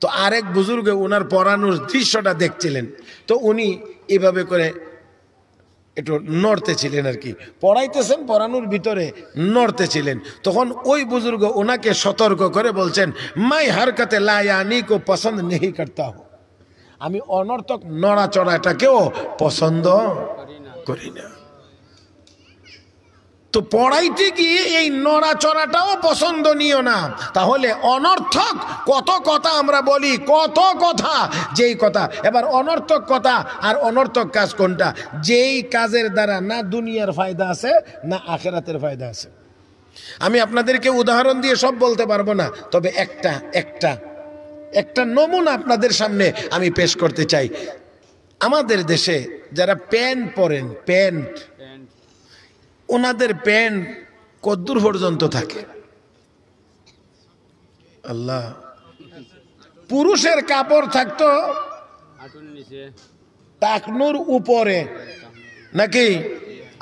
তো আরেক বুজুর্গ ওনার পড়ানোর দৃশ্যটা দেখছিলেন, তো উনি এভাবে করে একটু নড়তে ছিলেন আর কি, পড়াইতেছেন, পড়ানোর ভিতরে নড়তে ছিলেন। তখন ওই বুজুর্গ ওনাকে সতর্ক করে বলছেন, মাই হারকাতে লা ইয়ানি কো পছন্দ নেহি করতা হো, আমি অনর্থক নড়াচড়াটাকেও পছন্দ করি না। তো পড়াইতে গিয়ে এই নড়াচড়াটাও পছন্দনীয় না, তাহলে অনর্থক কত কথা আমরা বলি, কত কথা, যেই কথা। এবার অনর্থক কথা আর অনর্থক কাজ কোনটা? যেই কাজের দ্বারা না দুনিয়ার ফায়দা আছে না আখিরাতের ফায়দা আছে। আমি আপনাদেরকে উদাহরণ দিয়ে সব বলতে পারবো না, তবে একটা নমুনা আপনাদের সামনে আমি পেশ করতে চাই। আমাদের দেশে যারা প্যান্ট পরেন, প্যান্ট, ওনাদের প্যান্ট কদ্দূর পর্যন্ত থাকে? আল্লাহ, পুরুষের কাপড় থাকতো টাকনুর উপরে নাকি?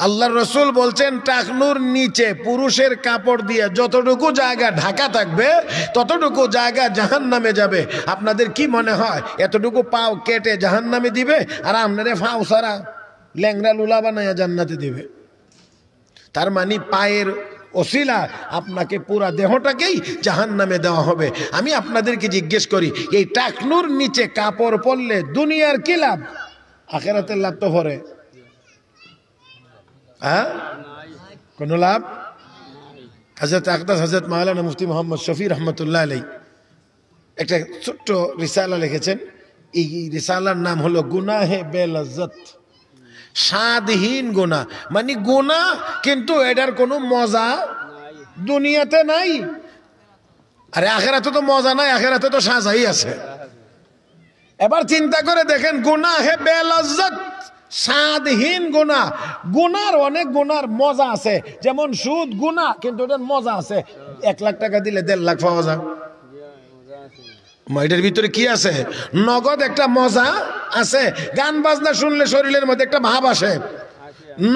আল্লাহর রসুল বলছেন টাকনুর নিচে পুরুষের কাপড় দিয়ে যতটুকু জায়গা ঢাকা থাকবে ততটুকু জায়গা জাহান্নামে যাবে। আপনাদের কি মনে হয় এতটুকু পাও কেটে জাহান্নামে দিবে আর আপনারে ফাও সারা ল্যাংড়া লুলা বানায়া জান্নাতে দিবে? তার মানে পায়ের ওসিলা আপনাকে পুরা দেহটাকেই জাহান্নামে দেওয়া হবে। আমি আপনাদেরকে জিজ্ঞেস করি, এই টাকনুর নিচে কাপড় পরলে দুনিয়ার কি লাভ, আখিরাতের লাভ তো ভরে? হ্যাঁ, কোন লাভ? হযরত আকদাস হযরত মাওলানা মুফতি মোহাম্মদ শফি রহমতুল্লাহ আলাইহি একটা ছোট্ট রিসালা লিখেছেন। এই রিসালার নাম হলো গুনাহে বেলাজ্জত, স্বাদহীন গুনাহ। মানে গুনাহ কিন্তু এটার কোনো মজা দুনিয়াতে নাই। আরে আখিরাতে তো মজা নাই, আখিরাতে তো সাজাই আছে। এবার চিন্তা করে দেখেন, গুনাহে বেলাজ্জত, স্বাদহীন গুনাহ। গুনার অনেক গুনার মজা আছে, যেমন সুদ গুনাহ কিন্তু এটার মজা আছে। 1 লাখ টাকা দিলে 1.5 লাখ পাওয়া যায়। এটার ভিতরে কি আছে? নগদ একটা মজা আছে। গান বাজনা শুনলে শরীরের মধ্যে একটা ভাব আসে,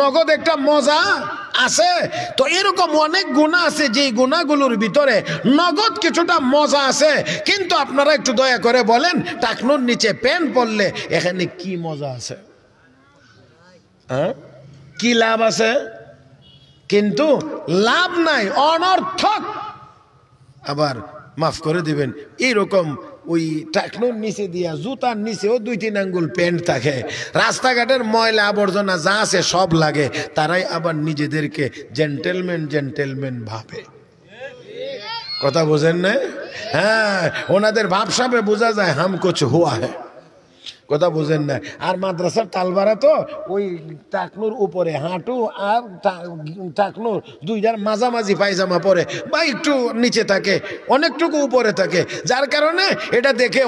নগদ একটা মজা আছে। তো এরকম অনেক গুনাহ আছে, যে গুনাহগুলোর ভিতরে নগদ কিছুটা মজা আছে। কিন্তু আপনারা একটু দয়া করে বলেন, টাকনুর নিচে প্যান্ট পরলে এখানে কি মজা আছে? হ্যাঁ, কি লাভ আছে? কিন্তু লাভ নাই, অনর্থক। আবার মাফ করে দিবেন, এইরকম ওই টাকনুর নিচে দিয়া জুতার নিচেও 2-3 আঙ্গুল প্যান্ট থাকে। রাস্তাঘাটের ময়লা আবর্জনা যা আছে সব লাগে, তারাই আবার নিজেদেরকে জেন্টেলম্যান ভাবে। কথা বোঝেন না? হ্যাঁ, ওনাদের ভাবসাবে বোঝা যায় হাম কুছ হুয়া হ্যায়। কথা বুঝেন না? আর মাদ্রাসার তালবারা তো ওই টাকনুর উপরে হাঁটু আর টাকনুর দুইটার মাঝামাঝি পায়জামা পরে বা একটু নিচে থাকে, অনেকটুকু উপরে থাকে, যার কারণে এটা দেখে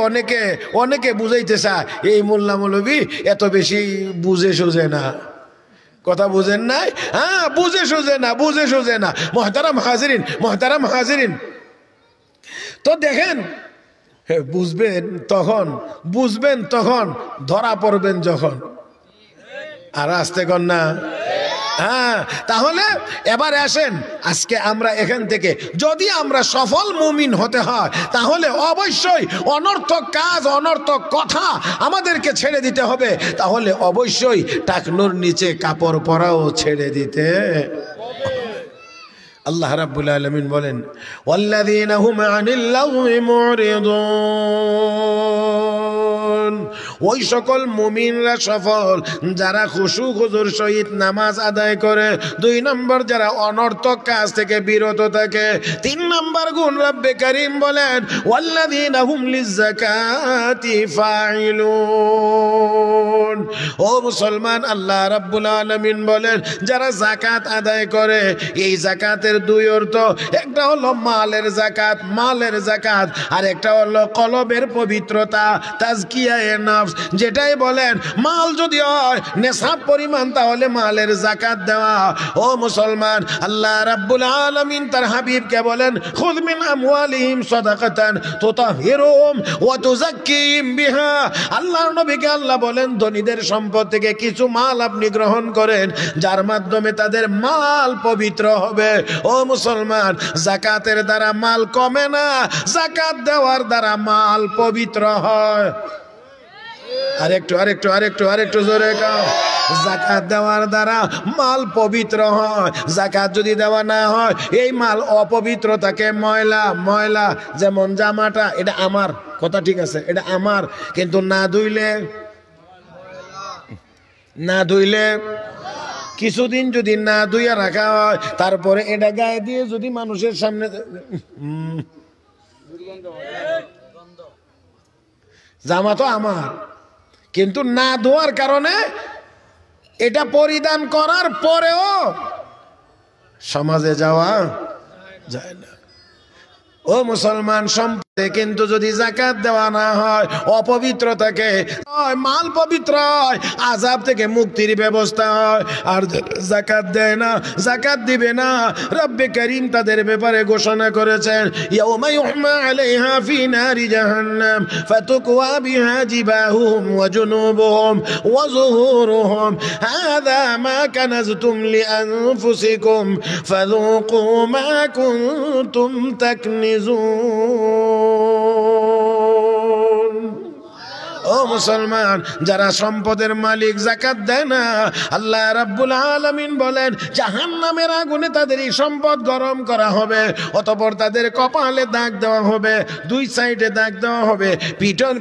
অনেকে বুঝাইতে চায় এই মোল্লা মৌলবী এত বেশি বুঝে সোজে না। কথা বুঝেন নাই? হ্যাঁ, বুঝে সোজে না। মোহতারাম হাজিরিন, তো দেখেন, বুঝবেন তখন ধরা পড়বেন যখন। আর আসতে কর না। হ্যাঁ, তাহলে এবার আসেন, আজকে আমরা এখান থেকে যদি আমরা সফল মুমিন হতে হয়, তাহলে অবশ্যই অনর্থক কাজ, অনর্থক কথা আমাদেরকে ছেড়ে দিতে হবে। তাহলে অবশ্যই টাকনুর নিচে কাপড় পরাও ছেড়ে দিতে। আল্লাহ রাব্বুল আলামিন বলেন, ওয়াল্লাযীনা হুম আনিল লাগwi মুরিদুন, ওই সকল মুমিনরা সফল যারা খুশু খুজুর সহিত নামাজ আদায় করে। 2 নম্বর, যারা অনর্থক কাজ থেকে বিরত থাকে। 3 নম্বর গুণ রব্বে কারীম বলেন, ওয়াল্লাযীনা হুম লিয-যাকাতি ফাইলুন। ও মুসলমান, আল্লাহ রাব্বুল আলামিন বলেন, যারা যাকাত আদায় করে। এই যাকাতের 2 অর্থ, একটা হলো মালের যাকাত, আর একটা হলো কলবের পবিত্রতা, তাজকিয়ায়ে নফস। যেটাই বলেন, মাল যদি হয় নেশাব পরিমাণ, তাহলে মালের যাকাত দেওয়া। ও মুসলমান, আল্লাহ রাব্বুল আলামিন তার হাবিবকে বলেন, খুয মিন আমওয়ালিহিম সাদাকাতান তুতাহহিরুহুম ওয়া তুযাক্কিহিম বিহা। আল্লাহর নবীকে আল্লাহ বলেন, ধনীদের সম্পদ থেকে কিছু মাল আপনি গ্রহণ করেন, যার মাধ্যমে তাদের মাল পবিত্র হবে। ও মুসলমান, যাকাতের দ্বারা মাল কমে না, যাকাত দেওয়ার দ্বারা মাল পবিত্র হয়। আরেকটু জোরে কাও। জাকাত দেওয়ার দ্বারা মাল পবিত্র হয়। জাকাত যদি দেওয়া না হয় এই মাল অপবিত্র থাকে, ময়লা ময়লা। যেমন জামাটা, এটা আমার কথা, ঠিক আছে, এটা আমার, কিন্তু না ধুইলে কিছুদিন যদি না ধুইয়া রাখা হয়, তারপরে এটা গায়ে দিয়ে যদি মানুষের সামনে, জামা তো আমার, কিন্তু না ধোয়ার কারণে এটা পরিধান করার পরেও সমাজে যাওয়া যায় না। ও মুসলমান, সম্পদে কিন্তু যদি জাকাত দেওয়া না হয় অপবিত্র থাকে, মাল পবিত্র হয়, আযাব থেকে মুক্তির ব্যবস্থা হয়। আর জাকাত দেয় না, জাকাত দিবে না, রব্বে কারীম তাদের ব্যাপারে ঘোষণা করেছেন, ইয়াউমা ইউহমা আলাইহা ফি নারি জাহান্নাম ফাতুকওয়া বিহা জিবাহুম ওয়া জুনুবুহুম ওয়া যুহুরুহুম হাযা মা কানাজতুম লিআনফুসিকুম ফাযুকু মা কুনতুম তাকনিজুন। ও মুসলমান, যারা সম্পদের মালিক জাকাত দেয় না, আল্লাহ রাব্বুল আলামিন বলেন জাহান্নামের আগুনে তাদের এই সম্পদ গরম করা হবে, অতঃপর তাদের কপালে দাগ দেওয়া হবে, দুই সাইডে দাগ দেওয়া হবে,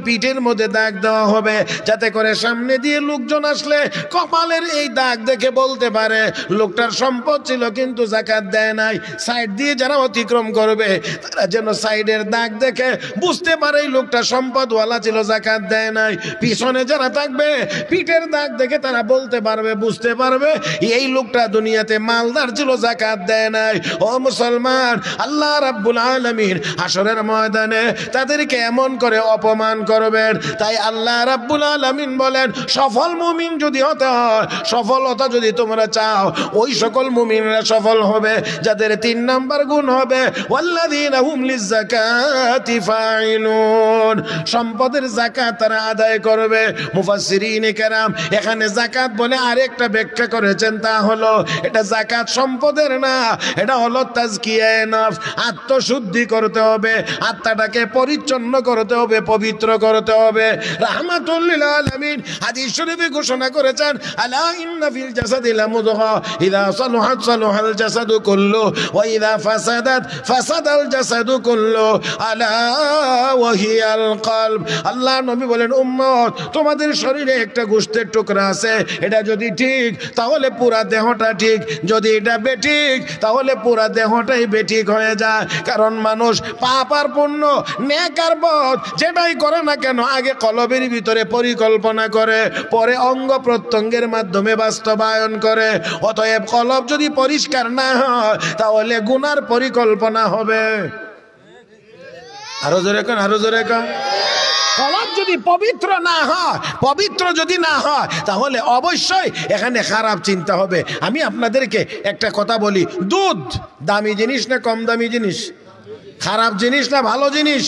পিঠের মধ্যে দাগ দেওয়া হবে, যাতে করে সামনে দিয়ে লোকজন আসলে কপালের এই দাগ দেখে বলতে পারে লোকটার সম্পদ ছিল কিন্তু জাকাত দেয় নাই। সাইড দিয়ে যারা অতিক্রম করবে তারা যেন সাইডের দাগ দেখে বুঝতে পারে এই লোকটা সম্পদওয়ালা ছিল, জাকাত দেয় নাই। পিছনে যারা থাকবে পিঠের দাগ দেখে তারা বলতে পারবে, বুঝতে পারবে এই লোকটা দুনিয়াতে মালদার ছিল, জাকাত দেয় নাই। ও মুসলমান, আল্লাহ রাব্বুল আলামিন হাসরের ময়দানে তাদেরকে এমন করে অপমান করবেন। তাই আল্লাহ রাব্বুল আলামিন বলেন সফল মুমিন যদি হতে হয়, সফলতা যদি তোমরা চাও, ওই সকল মুমিনরা সফল হবে যাদের 3 নাম্বার গুণ হবে ওয়াল্লাযীনা হুম লিয-যাকাতি ফাইলুন, সম্পদের যাকাত তারা আদায় করবে। মুফাসসিরিনে কেরাম এখানে যাকাত বলে আরেকটা ব্যাখ্যা করেছেন, তা হলো এটা যাকাত সম্পদের না, এটা হলো তাজকিয়ায়ে নফস, আত্মশুদ্ধি করতে হবে, আত্মাটাকে পরিচ্ছন্ন করতে হবে, পবিত্র করতে হবে। রাহমাতুল লিল আলামিন হাদিস শরীফে ঘোষণা করেছেন আলা ইন্না ফিল জাসাদি লামুদগা ইযা সালাহাত সালাহাল জাসাদু কুল্লু ওয়া ইযা ফাসাদাত ফাসাদাল জাসাদু কুল্লু আলা ওয়া হিয়াল কলব। আল্লাহ নবী বলেন উম্মত, তোমাদের শরীরে একটা গোশতের টুকরা আছে, এটা যদি ঠিক তাহলে পুরা দেহটা ঠিক, যদি এটা বেঠিক তাহলে পুরা দেহটাই বেঠিক হয়ে যায়। কারণ মানুষ পাপ আর পুণ্য, নেক আর বদ যেটাই করে না কেন আগে কলবের ভিতরে পরিকল্পনা করে, পরে অঙ্গ প্রত্যঙ্গের মাধ্যমে বাস্তবায়ন করে। অতএব কলব যদি পরিষ্কার না হয় তাহলে গুনার পরিকল্পনা হবে। আরো জোরে কান, আরো জোরে কান। কলব যদি পবিত্র না হয়, পবিত্র যদি না হয় তাহলে অবশ্যই এখানে খারাপ চিন্তা হবে। আমি আপনাদেরকে একটা কথা বলি, দুধ দামি জিনিস না কম দামি জিনিস? খারাপ জিনিস না ভালো জিনিস?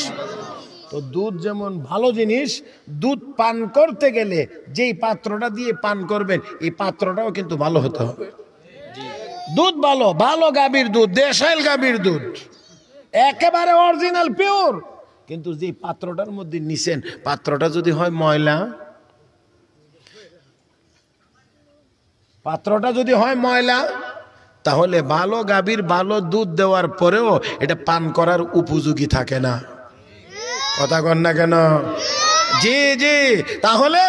তো দুধ যেমন ভালো জিনিস, দুধ পান করতে গেলে যেই পাত্রটা দিয়ে পান করবেন এই পাত্রটাও কিন্তু ভালো হতে হবে। দুধ ভালো, ভালো গাভীর দুধ, দেশাল গাভীর দুধ, একেবারে অরিজিনাল পিওর, কিন্তু যে পাত্রটার মধ্যে নিছেন পাত্রটা যদি হয় ময়লা, পাত্রটা যদি হয় ময়লা, তাহলে ভালো গাভীর ভালো দুধ দেওয়ার পরেও এটা পান করার উপযোগী থাকে না। কথা কন না কেন? জি জি। তাহলে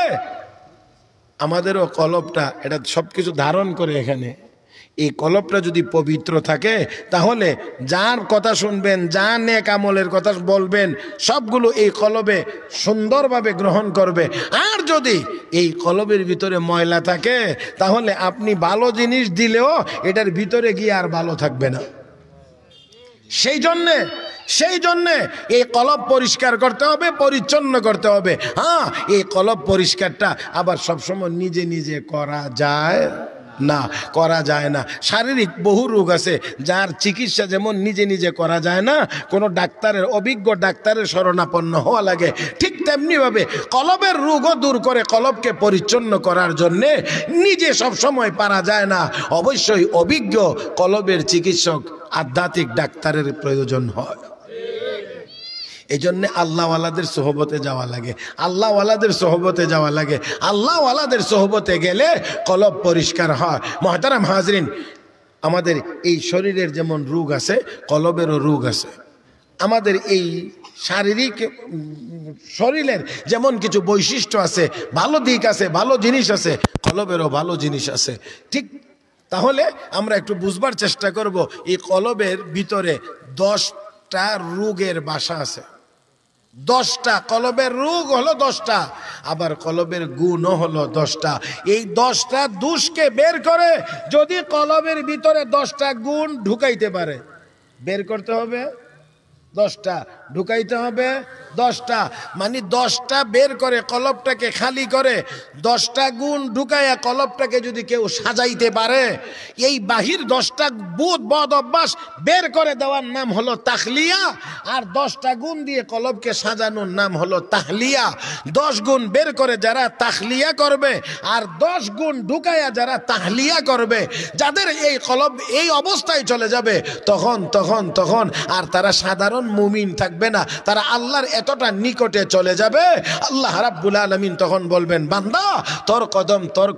আমাদেরও কলবটা এটা সবকিছু ধারণ করে, এখানে এই কলবটা যদি পবিত্র থাকে তাহলে যার কথা শুনবেন, যা নেক আমলের কথা বলবেন সবগুলো এই কলবে সুন্দরভাবে গ্রহণ করবে। আর যদি এই কলবের ভিতরে ময়লা থাকে তাহলে আপনি ভালো জিনিস দিলেও এটার ভিতরে গিয়ে আর ভালো থাকবে না। সেই জন্যে এই কলব পরিষ্কার করতে হবে, পরিচ্ছন্ন করতে হবে। হ্যাঁ, এই কলব পরিষ্কারটা আবার সবসময় নিজে নিজে করা যায় না, করা যায় না। শারীরিক বহু রোগ আছে যার চিকিৎসা যেমন নিজে নিজে করা যায় না, কোনো ডাক্তারের, অভিজ্ঞ ডাক্তারের শরণাপন্ন হওয়া লাগে, ঠিক তেমনিভাবে কলবের রোগও দূর করে কলবকে পরিচ্ছন্ন করার জন্যে নিজে সব সময় পারা যায় না, অবশ্যই অভিজ্ঞ কলবের চিকিৎসক, আধ্যাত্মিক ডাক্তারের প্রয়োজন হয়। এই জন্য আল্লাহওয়ালাদের সোহবতে যাওয়া লাগে, আল্লাহওয়ালাদের সোহবতে যাওয়া লাগে। আল্লাহওয়ালাদের সোহবতে গেলে কলব পরিষ্কার হয়। মুহতারাম হাজরিন, আমাদের এই শরীরের যেমন রোগ আছে, কলবেরও রোগ আছে। আমাদের এই শারীরিক শরীরের যেমন কিছু বৈশিষ্ট্য আছে, ভালো দিক আছে, ভালো জিনিস আছে, কলবেরও ভালো জিনিস আছে। ঠিক তাহলে আমরা একটু বুঝবার চেষ্টা করব, এই কলবের ভিতরে 10টা রোগের বাসা আছে। 10টা কলবের রোগ হলো 10টা, আবার কলবের গুণও হলো 10টা। এই 10টা দোষকে বের করে যদি কলবের ভিতরে 10টা গুণ ঢুকাইতে পারে, বের করতে হবে 10টা, ঢুকাইতে হবে 10টা, মানে 10টা বের করে কলবটাকে খালি করে 10টা গুণ ঢুকাইয়া কলবটাকে যদি কেউ সাজাইতে পারে, এই বাহির 10টা বুধ বদ অভ্যাস বের করে দেওয়ার নাম হলো তাখলিয়া। আর 10টা গুণ দিয়ে কলবকে সাজানোর নাম হলো তাহলিয়া। 10 গুণ বের করে যারা তাখলিয়া করবে আর 10 গুণ ঢুকাইয়া যারা তাহলিয়া করবে, যাদের এই কলব এই অবস্থায় চলে যাবে, তখন তখন তখন আর তারা সাধারণ মুমিন থাকবে না, তারা আল্লাহর এতটা নিকটে চলে যাবে। আল্লাহ রাব্বুল আলামিন তখন বলবেন, বান্দা তোর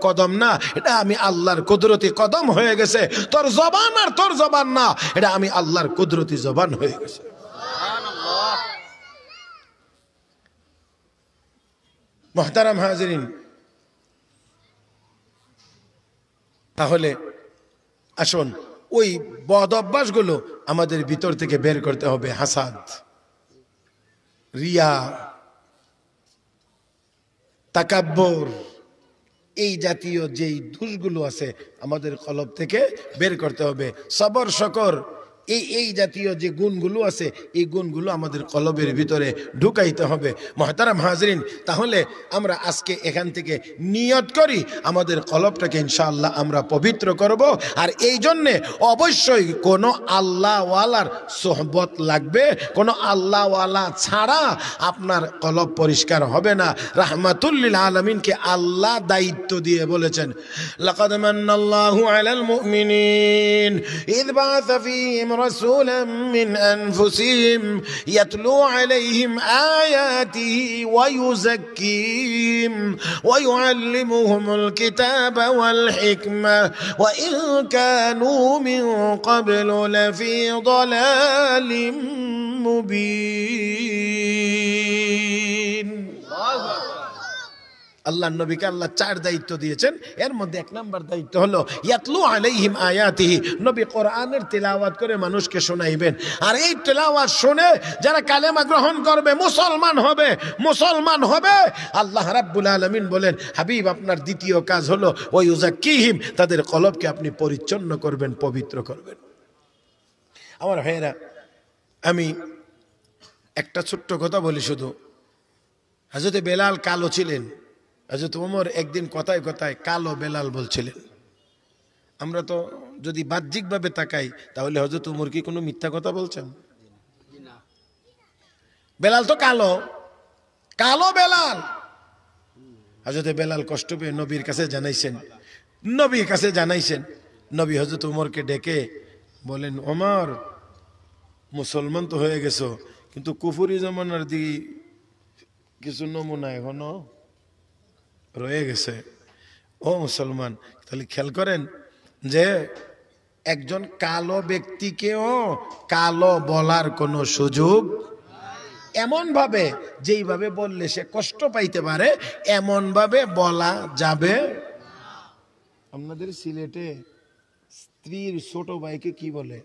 কদম না, এটা আমি আল্লাহর কুদরতি কদম হয়ে গেছে। তোর জবান আর তোর জবান না, এটা আমি আল্লাহর কুদরতি জবান হয়ে গেছে। সুবহানাল্লাহ। মুহতারাম হাজিরিন, তাহলে আসুন ওই বদ অভ্যাসগুলো আমাদের ভিতর থেকে বের করতে হবে। হাসাদ, রিয়া, তাকাব্বুর, এই জাতীয় যেই দোষগুলো আছে আমাদের কলব থেকে বের করতে হবে। সবর, শকর, এই জাতীয় যে গুণগুলো আছে, এই গুণগুলো আমাদের কলবের ভিতরে ঢুকাইতে হবে। মুহতারাম হাজরিন, তাহলে আমরা আজকে এখান থেকে নিয়ত করি আমাদের কলবটাকে ইনশাআল্লাহ আমরা পবিত্র করব। আর এই জন্যে অবশ্যই কোনো আল্লাহওয়ালার সোহবত লাগবে, কোনো আল্লাহওয়ালা ছাড়া আপনার কলব পরিষ্কার হবে না। রাহমাতুল লিল আলামিনকে আল্লাহ দায়িত্ব দিয়ে বলেছেন, লাকাদ মান্নাল্লাহু আলাল মুমিনিন ইয বাআসা ফীহিম رسولا من أنفسهم يتلو عليهم آياته ويزكيهم ويعلمهم الكتاب والحكمة وإن كانوا من قبل لفي ضلال مبين। আল্লাহ নবীকে আল্লাহ 4 দায়িত্ব দিয়েছেন, এর মধ্যে 1 নম্বর দায়িত্ব হলো ইয়াতলু আলাইহিম আয়াতিহি, নবী কোরআনের তিলাওয়াত করে মানুষকে শোনাইবেন। আর এই তিলাওয়াত শুনে যারা কালেমা গ্রহণ করবে, মুসলমান হবে, আল্লাহ রাব্বুল আলামিন বলেন, হাবিব আপনার দ্বিতীয় কাজ হলো ওয়া ইউযাক্কিহিম, তাদের কলবকে আপনি পরিচ্ছন্ন করবেন, পবিত্র করবেন। আমার ভাইয়েরা, আমি একটা ছোট্ট কথা বলি শুধু। হযরত বেলাল কালো ছিলেন, হযরত ওমর একদিন কথায় কথায় কালো বেলাল বলছিলেন। আমরা তো যদি বাহ্যিকভাবে তাকাই তাহলে হযরত ওমর কি কোনো মিথ্যা কথা বলছেন? বেলাল তো কালো বেলাল। হযরত বেলাল কষ্ট পেয়ে নবীর কাছে জানাইছেন। নবী হযরত ওমরকে ডেকে বলেন, ওমর, মুসলমান তো হয়ে গেছো, কিন্তু কুফরি জমানার দিকে কিছু নমুনা এখনো রয়ে গেছে। ও মুসলমান, তাহলে খেয়াল করেন যে একজন কালো ব্যক্তিকেও কালো বলার কোনো সুযোগ, এমন ভাবে যেইভাবে বললে সে কষ্ট পাইতে পারে এমন ভাবে বলা যাবে। আপনাদের সিলেটে স্ত্রীর ছোট ভাইকে কি বলে?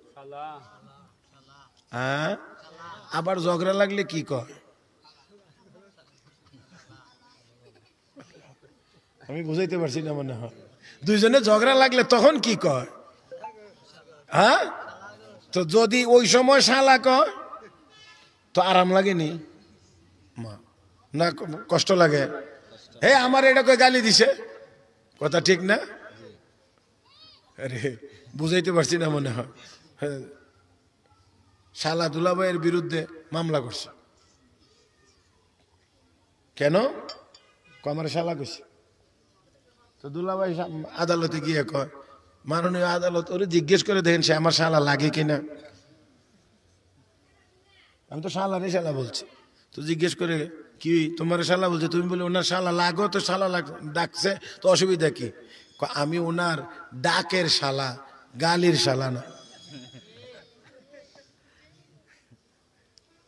হ্যাঁ, আবার ঝগড়া লাগলে কি কয়? আমি বুঝাইতে পারছি না মনে হয়। দুইজনে ঝগড়া লাগলে তখন কি কয়? হ্যাঁ, তো যদি ওই সময় শালা কয় তো আরাম লাগেনি না, কষ্ট লাগে? হে, আমার এটা কই গালি দিছে, কথা ঠিক না? আরে বুঝাইতে পারছি না মনে হয়। শালা দুলাভাইয়ের বিরুদ্ধে মামলা করছে। কেন? আমার শালা কইছে। তো দুলাভাই আদালতে গিয়ে কয়, মাননীয় আদালত ওরে জিজ্ঞেস করে দেখেন সে আমার শালা লাগে কিনা। আমি তো শালা রে শালা বলছি। তো জিজ্ঞেস করে কি তোমার শালা বলছে, তুমি বলে ওনার শালা লাগো, তো শালা ডাকছে তো অসুবিধা কি? আমি ওনার ডাকের শালা, গালির শালা না।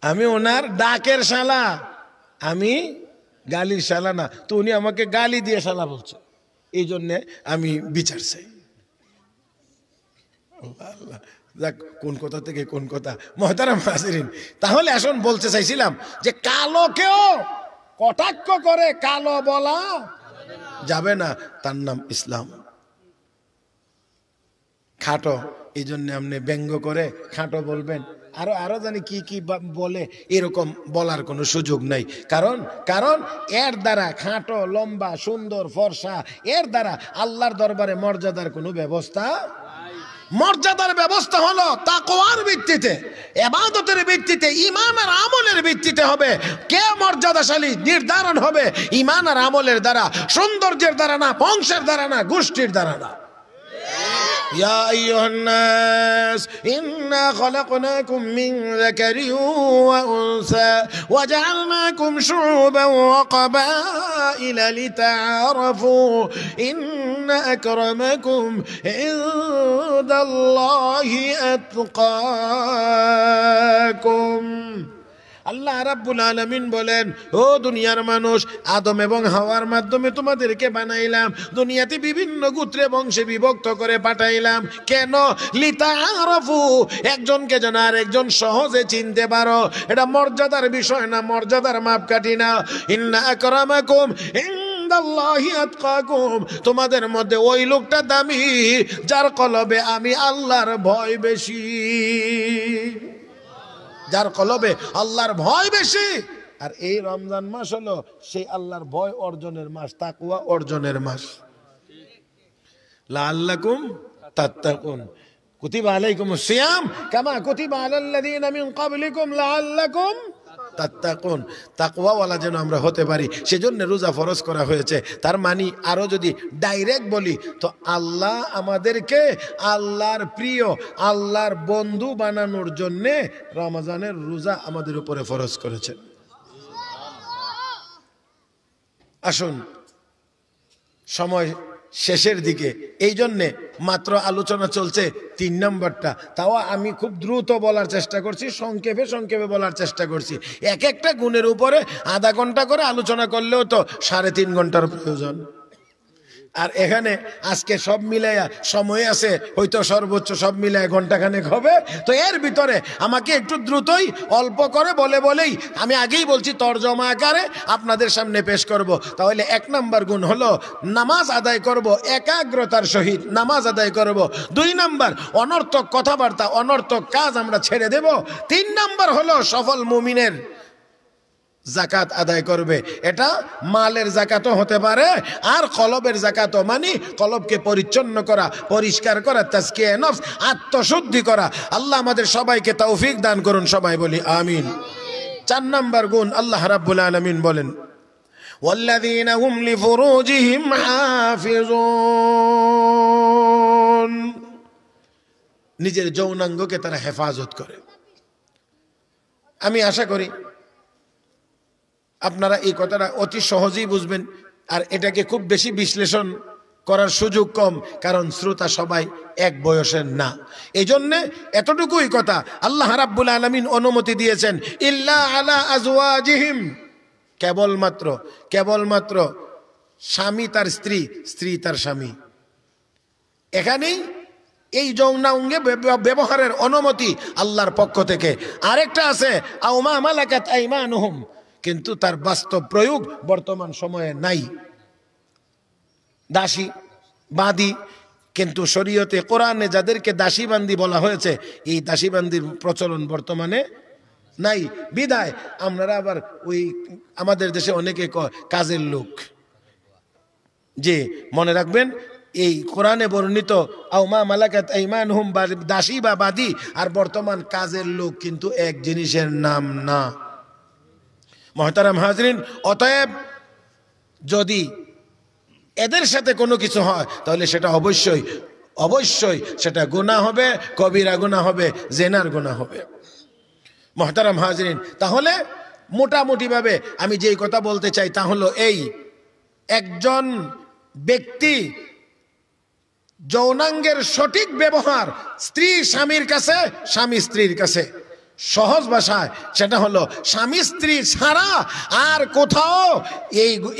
আমি ওনার ডাকের শালা, আমি গালির শালা না। তো উনি আমাকে গালি দিয়ে শালা বলছে, এই জন্যে আমি বিচার চাই। আল্লাহ, যাক, কোন কথা থেকে কোন কথা। মুহতারাম হাজিরিন, তাহলে আসুন বলতে চাইছিলাম যে কালোকেও কটাক্ষ করে কালো বলা যাবে না, তার নাম ইসলাম। খাটো, এই জন্য আপনি ব্যঙ্গ করে খাটো বলবেন, আরো আরো জানি কি কি বলে, এরকম বলার কোনো সুযোগ নাই। কারণ কারণ এর দ্বারা খাটো, লম্বা, সুন্দর, ফর্সা, এর দ্বারা আল্লাহর দরবারে মর্যাদার কোনো ব্যবস্থা। মর্যাদার ব্যবস্থা হলো তাকওয়ার ভিত্তিতে, ইবাদতের ভিত্তিতে, ঈমান আর আমলের ভিত্তিতে হবে। কে মর্যাদাশালী নির্ধারণ হবে ঈমান আর আমলের দ্বারা, সৌন্দর্যের দ্বারা না, বংশের দ্বারা না, গোষ্ঠীর দ্বারা না। يا أيها الناس إنا خلقناكم من ذكر وأنثى وجعلناكم شعوبا وقبائل لتعارفوا إن أكرمكم عند الله أتقاكم। আল্লাহ রাব্বুল আলামিন বলেন, ও দুনিয়ার মানুষ, আদম এবং হাওয়ার মাধ্যমে তোমাদেরকে বানাইলাম, দুনিয়াতে বিভিন্ন গোত্রে বংশে বিভক্ত করে পাঠাইলাম। কেন? লিতাআরাফু, একজনকে যেন আরেকজন সহজে চিনতে পারো। এটা মর্যাদার বিষয় না, মর্যাদার মাপকাঠি না। ইন্না আকরামাকুম ইনদাল্লাহি আতকাকুম, তোমাদের মধ্যে ওই লোকটা দামি যার কলবে আমি আল্লাহর ভয় বেশি, যার কলবে আল্লাহর ভয় বেশি। আর এই রমজান মাস হলো সেই আল্লাহর ভয় অর্জনের মাস, তাকওয়া অর্জনের মাস। লাআল্লাকুম তাত্তাকুন, কুতিবা আলাইকুমুস সিয়াম কামা কুতিবা আলাল্লাযীনা মিন ক্বাবলিকুম লাআল্লাকুম তাত্তাকুন, তাকওয়াওয়ালা যেন আমরা হতে পারি, সেজন্য রোজা ফরজ করা হয়েছে। তার মানে আরো যদি ডাইরেক্ট বলি তো আল্লাহ আমাদেরকে আল্লাহর প্রিয়, আল্লাহর বন্ধু বানানোর জন্য রমজানের রোজা আমাদের উপরে ফরজ করেছেন। আসুন, সময় শেষের দিকে, এই জন্যে মাত্র আলোচনা চলছে 3 নম্বরটা, তাও আমি খুব দ্রুত বলার চেষ্টা করছি, সংক্ষেপে সংক্ষেপে বলার চেষ্টা করছি। এক একটা গুণের উপরে আধা ঘন্টা করে আলোচনা করলেও তো 3.5 ঘন্টার প্রয়োজন। আর এখানে আজকে সব মিলাইয়া সময় আছে হয়তো সর্বোচ্চ সব মিলাইয়া ঘন্টাখানেক হবে। তো এর ভিতরে আমাকে একটু দ্রুতই অল্প করে বলেই আমি আগেই বলছি তর্জমা আকারে আপনাদের সামনে পেশ করব। তাহলে 1 নম্বর গুণ হলো নামাজ আদায় করব, একাগ্রতার সহিত নামাজ আদায় করব। 2 নম্বর অনর্থক কথাবার্তা, অনর্থক কাজ আমরা ছেড়ে দেব। 3 নম্বর হলো সফল মুমিনের জাকাত আদায় করবে। এটা মালের জাকাতও হতে পারে, আর কলবের জাকাতও, মানে কলবকে পরিচ্ছন্ন করা, পরিষ্কার করা, তাজকিয়া নফস, আত্মশুদ্ধি করা। আল্লাহ আমাদের সবাইকে তৌফিক দান করুন, সবাই বলি আমিন। 4 নম্বর গুণ আল্লাহ রাব্বুল আলামিন বলেন, ওয়াল্লাযীনা হুম লিফুরুজিহিম হাফিজুন, নিজের যৌনাঙ্গকে তারা হেফাজত করে। আমি আশা করি আপনারা এই কথাটা অতি সহজেই বুঝবেন, আর এটাকে খুব বেশি বিশ্লেষণ করার সুযোগ কম, কারণ শ্রোতা সবাই এক বয়সের না। এই জন্যে এতটুকুই কথা, আল্লাহ রাব্বুল আলামিন অনুমতি দিয়েছেন ইল্লা আলা আজওয়াজিহিম, কেবলমাত্র স্বামী তার স্ত্রী, স্ত্রী তার স্বামী। এখানেই এই যৌনাঙ্গে ব্যবহারের অনুমতি আল্লাহর পক্ষ থেকে। আরেকটা আছে আও মা মালাকাত আইমানুহুম, কিন্তু তার বাস্তব প্রয়োগ বর্তমান সময়ে নাই। দাসী বাদী, কিন্তু শরীয়তে কোরআনে যাদেরকে দাসী বান্দি বলা হয়েছে, এই দাসী বান্দির প্রচলন বর্তমানে নাই। বিদায় আমরা আবার ওই আমাদের দেশে অনেকে কাজের লোক, যে মনে রাখবেন এই কোরআনে বর্ণিত আও মা মালাকাত আইমানুহুম দাসী বা বাদী আর বর্তমান কাজের লোক কিন্তু এক জিনিসের নাম না। মুহতারাম হাজরিন, অতএব যদি এদের সাথে কোনো কিছু হয় তাহলে সেটা অবশ্যই সেটা গুনাহ হবে, কবিরা গুনাহ হবে, জেনার গুনাহ হবে। মুহতারাম হাজরিন, তাহলে মোটামুটি ভাবে আমি যেই কথা বলতে চাই তা হলো এই, একজন ব্যক্তি যৌনাঙ্গের সঠিক ব্যবহার স্ত্রী স্বামীর কাছে, স্বামী স্ত্রীর কাছে, সহজ ভাষায় সেটা হলো স্বামী স্ত্রী ছাড়া আর কোথাও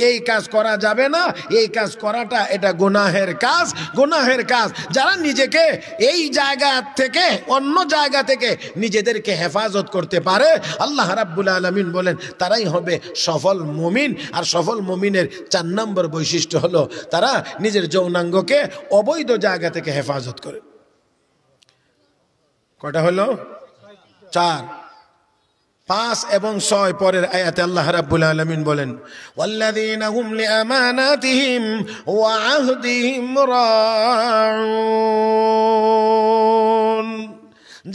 এই কাজ করা যাবে না। এই কাজ করাটা এটা গুনাহের কাজ, গুনাহের কাজ। যারা নিজেকে এই জায়গা থেকে অন্য জায়গা থেকে নিজেদেরকে হেফাজত করতে পারে, আল্লাহ রাব্বুল আলামিন বলেন তারাই হবে সফল মুমিন। আর সফল মুমিনের 4 নম্বর বৈশিষ্ট্য হলো তারা নিজের যৌনাঙ্গকে অবৈধ জায়গা থেকে হেফাজত করে। কটা হলো? 4, 5 এবং 6 পরের আয়াতে আল্লাহ রাব্বুল আলামিন বলেন ওয়াল্লাযীনা হুম লিআমানাতিহিম ওয়া আহদিহিম রাউন,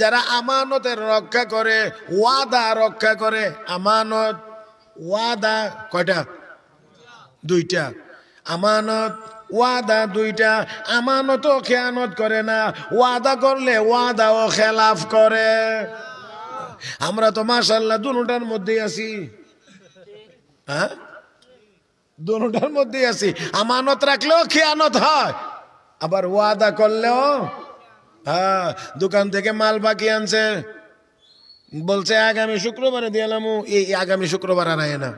যারা আমানতের রক্ষা করে, ওয়াদা রক্ষা করে। আমানত ওয়াদা কয়টা? 2টা। আমানত ওয়াদা 2টা। আমানতও খেয়ানত করে না, ওয়াদা করলে ওয়াদাও খেলাফ করে। আমরা তো মাশাআল্লাহ দুটোটার মধ্যেই আছি। হ্যাঁ, দুটোটার মধ্যেই আছি। আমানত রাখলেও খেয়ানত হয়, আবার ওয়াদা করলেও। হ্যাঁ, দোকান থেকে মাল বাকি আনছে, বলছে আগামী শুক্রবারে দিলাম, এই আগামী শুক্রবার আর আয় না।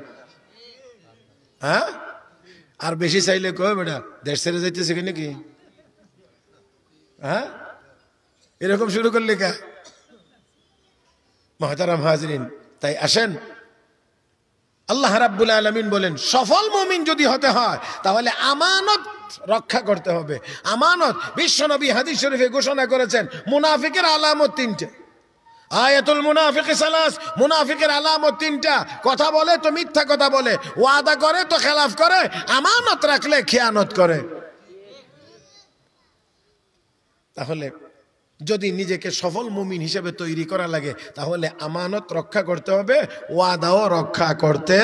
হ্যাঁ, আর বেশি চাইলে কয় বেটা দেশ ছেড়ে যাইতেছে কি নাকি? হ্যাঁ, এরকম শুরু করলে কা? মুহতারাম হাজরিন, তাই আসেন আল্লাহ রাব্বুল আলামিন বলেন সফল মুমিন যদি হতে হয় তাহলে আমানত রক্ষা করতে হবে। আমানত, বিশ্বনবী হাদিস শরীফে ঘোষণা করেছেন মুনাফিকের আলামত 3টে। আয়াতুল মুনাফিক সালাস, মুনাফিকের আলামত 3টা। কথা বলে তো মিথ্যা কথা বলে, ওয়াদা করে তো খেলাফ করে, আমানত রাখলে খেয়ানত করে। তাহলে যদি নিজেকে সফল মুমিন হিসেবে তৈরি করা লাগে তাহলে আমানত রক্ষা করতে হবে, ওয়াদাও রক্ষা করতে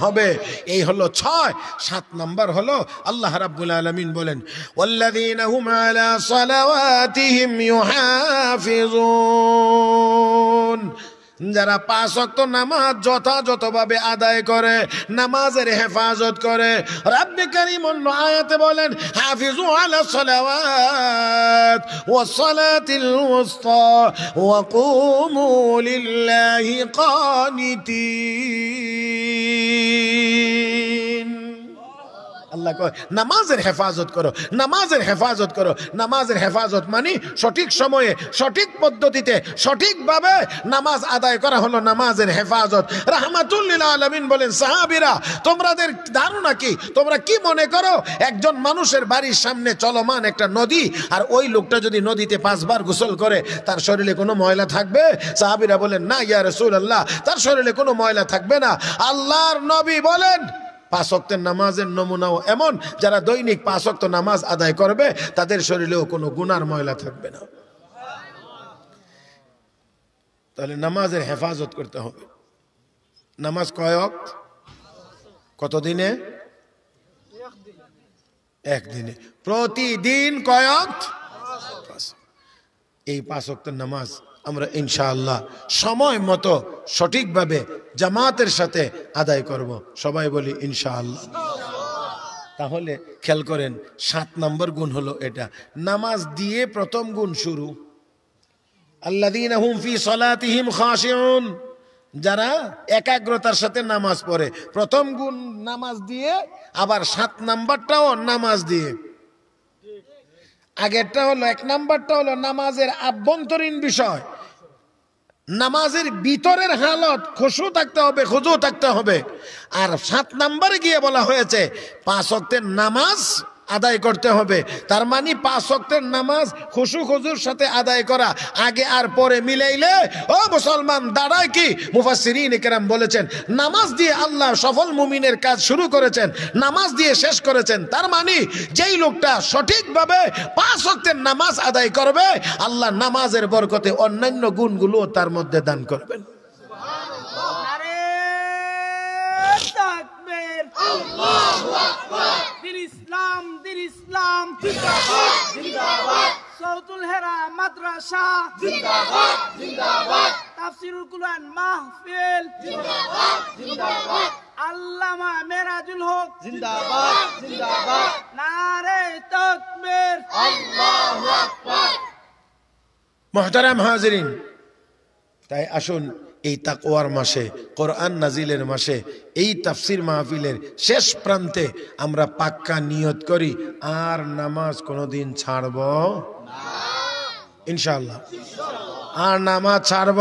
হবে। এই হলো 6। 7 নম্বর হলো আল্লাহ রাব্বুল আলামিন বলেন ওয়াল্লাযীনা হুম আলা সালাওয়াতিহিম ইউহাফিজুন, যারা 5 ওয়াক্ত নামাজ যথাযথভাবে আদায় করে, নামাজের হেফাজত করে। রব্বে কারীম অন্য আয়াতে বলেন হাফিজু আলা সালাওয়াত ওয়াস সালাতিল উসতা ওয়া কুমু লিল্লাহি কানিতিন। আল্লাহ কয় নামাজের হেফাজত করো, নামাজের হেফাজত করো। নামাজের হেফাজত মানে সঠিক সময়ে, সঠিক পদ্ধতিতে, সঠিকভাবে নামাজ আদায় করা হলো নামাজের হেফাজত। রাহমাতুল লিল আলামিন বলেন সাহাবীরা তোমাদের ধারণা কি, তোমরা কি মনে করো একজন মানুষের বাড়ির সামনে চলমান একটা নদী, আর ওই লোকটা যদি নদীতে 5 বার গোসল করে তার শরীরে কোনো ময়লা থাকবে? সাহাবীরা বলেন না ইয়া রাসূলুল্লাহ, তার শরীরে কোনো ময়লা থাকবে না। আল্লাহর নবী বলেন 5 ওয়াক্তের নামাজের নমুনাও এমন, যারা দৈনিক 5 ওয়াক্ত নামাজ আদায় করবে তাদের শরীরেও কোনো গুনার ময়লা থাকবে না। তাহলে নামাজের হেফাজত করতে হবে। নামাজ কয় ওয়াক্ত? কত দিনে? একদিনে। প্রতিদিন কয় ওয়াক্ত? 5। এই 5 ওয়াক্তের নামাজ আমরা ইনশাআল্লাহ সময় মতো সঠিকভাবে জামাতের সাথে আদায় করব। সবাই বলি ইনশাআল্লাহ। তাহলে খেয়াল করেন 7 নম্বর গুণ হলো এটা। নামাজ দিয়ে প্রথম গুণ শুরু, আল্লাযীনা হুম ফি সালাতিহিম খাশিউন, যারা একাগ্রতার সাথে নামাজ পড়ে। প্রথম গুণ নামাজ দিয়ে, আবার 7 নাম্বারটাও নামাজ দিয়ে। আগেরটা হলো 1 নাম্বারটা হলো নামাজের আভ্যন্তরীণ বিষয়, নামাজের ভিতরের হালত খুশু থাকতে হবে, খুজু থাকতে হবে। আর 7 নম্বরে গিয়ে বলা হয়েছে 5 ওয়াক্তের নামাজ আদায় করতে হবে। তার মানে 5 ওয়াক্তের নামাজ খুশু খুজুর সাথে আদায় করা, আগে আর পরে মিলাইলে ও মুসলমান দাঁড়ায় কি? মুফাসসিরিন ইকরাম বলেছেন নামাজ দিয়ে আল্লাহ সফল মুমিনের কাজ শুরু করেছেন, নামাজ দিয়ে শেষ করেছেন। তার মানে যেই লোকটা সঠিকভাবে 5 ওয়াক্তের নামাজ আদায় করবে আল্লাহ নামাজের বরকতে অন্যান্য গুণগুলো তার মধ্যে দান করবেন। আল্লাহু আকবার। দিন ইসলাম, দিন ইসলাম জিন্দাবাদ জিন্দাবাদ। সাউতুল হেরা মাদ্রাসা জিন্দাবাদ জিন্দাবাদ। তাফসিরুল কুরআন মাহফিল জিন্দাবাদ জিন্দাবাদ আল্লামা মেরাজুল হক জিন্দাবাদ জিন্দাবাদ নারে তাকবীর আল্লাহু আকবার। মুহতারাম হাজিরিন, তাই আসুন এই তাকওয়ার মাসে, কোরআন নাজিলের মাসে, এই তাফসির মাহফিলের শেষ প্রান্তে আমরা পাক্কা নিয়ত করি আর নামাজ কোনোদিন ছাড়ব না ইনশাআল্লাহ। আর নামাজ ছাড়ব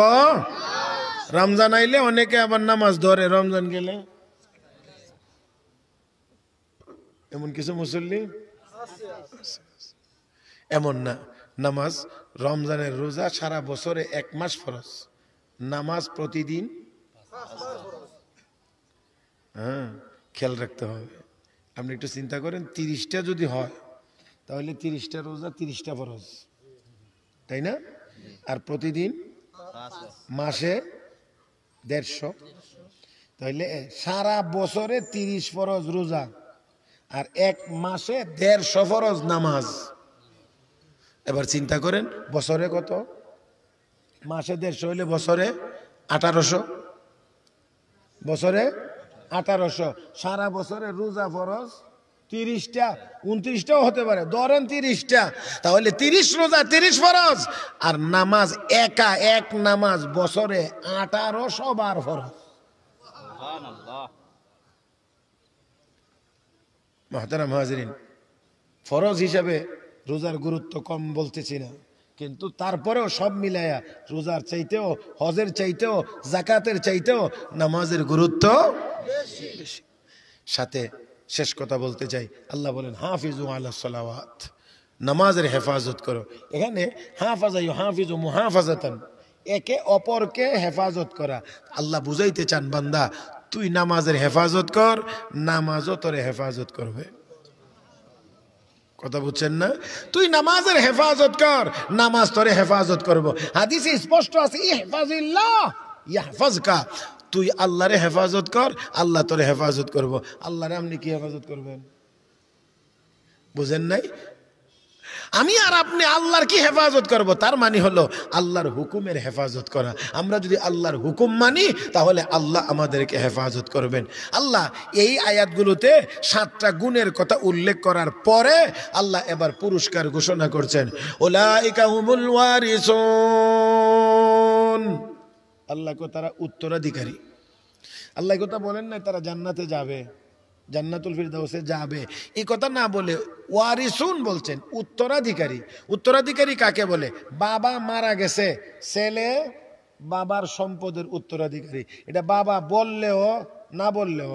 রমজান আইলে অনেকে আবার নামাজ ধরে, রমজান গেলে এমন কিছু মুসল্লি এমন না। নামাজ, রমজানের রোজা সারা বছরে 1 মাস ফরজ, নামাজ প্রতিদিন। হ্যাঁ, খেয়াল রাখতে হবে। আপনি একটু চিন্তা করেন, 30টা যদি হয় তাহলে 30টা রোজা, 30টা ফরজ, তাই না? আর প্রতিদিন মাসে 150, তাহলে সারা বছরে 30 ফরজ রোজা আর 1 মাসে 150 ফরজ নামাজ। এবার চিন্তা করেন বছরে কত? মাসে 150 হইলে বছরে 1800, বছরে 1800। সারা বছরে রোজা ফরজ 30টা, 29টাও হতে পারে, ধরেন 30টা, তাহলে 30 রোজা 30 ফরজ আর নামাজ এক নামাজ বছরে 1800 বার ফরজ। মুহতারাম হাজিরিন, ফরজ হিসাবে রোজার গুরুত্ব কম বলতেছি না, কিন্তু তারপরেও সব মিলায়া রোজার চাইতেও, হজের চাইতেও, যাকাতের চাইতেও নামাজের গুরুত্ব বেশি। সাথে শেষ কথা বলতে চাই, আল্লাহ বলেন হাফিজু আলাস সালাওয়াত, নামাজের হেফাজত করো। এখানে হাফাজা ইউহাফিজু মুহাফাজাতান, একে অপরকে হেফাজত করা। আল্লাহ বুঝাইতে চান, বান্দা তুই নামাজের হেফাজত কর, নামাজও তোরে হেফাজত করবে। কথা বুঝছেন না? তুই নামাজের হেফাজত কর, নামাজ তোরে হেফাজত করব। হাদিসে স্পষ্ট আছে, ইহফাজিল্লাহ ইয়াহফাজকা, তুই আল্লাহরে হেফাজত কর, আল্লাহ তোরে হেফাজত করব। আল্লাহরে আপনি কি হেফাজত করবেন? বুঝেন নাই? আমি আর আপনি আল্লাহর কি হেফাজত করব? তার মানে হলো আল্লাহর হুকুমের হেফাজত করা। আমরা যদি আল্লাহর হুকুম মানি তাহলে আল্লাহ আমাদেরকে হেফাজত করবেন। আল্লাহ এই আয়াতগুলোতে 7টা গুণের কথা উল্লেখ করার পরে আল্লাহ এবার পুরস্কার ঘোষণা করছেন, উলাইকা হুমুল ওয়ারিসুন। আল্লাহ কো তারা উত্তরাধিকারী। আল্লাহ কথা বলেন না তারা জান্নাতে যাবে, জান্নাতুল ফিরদাউসে যাবে, এই কথা না বলে ওয়ারিসুন বলছেন, উত্তরাধিকারী। উত্তরাধিকারী কাকে বলে? বাবা মারা গেছে, ছেলে বাবার সম্পদের উত্তরাধিকারী। এটা বাবা বললেও না বললেও,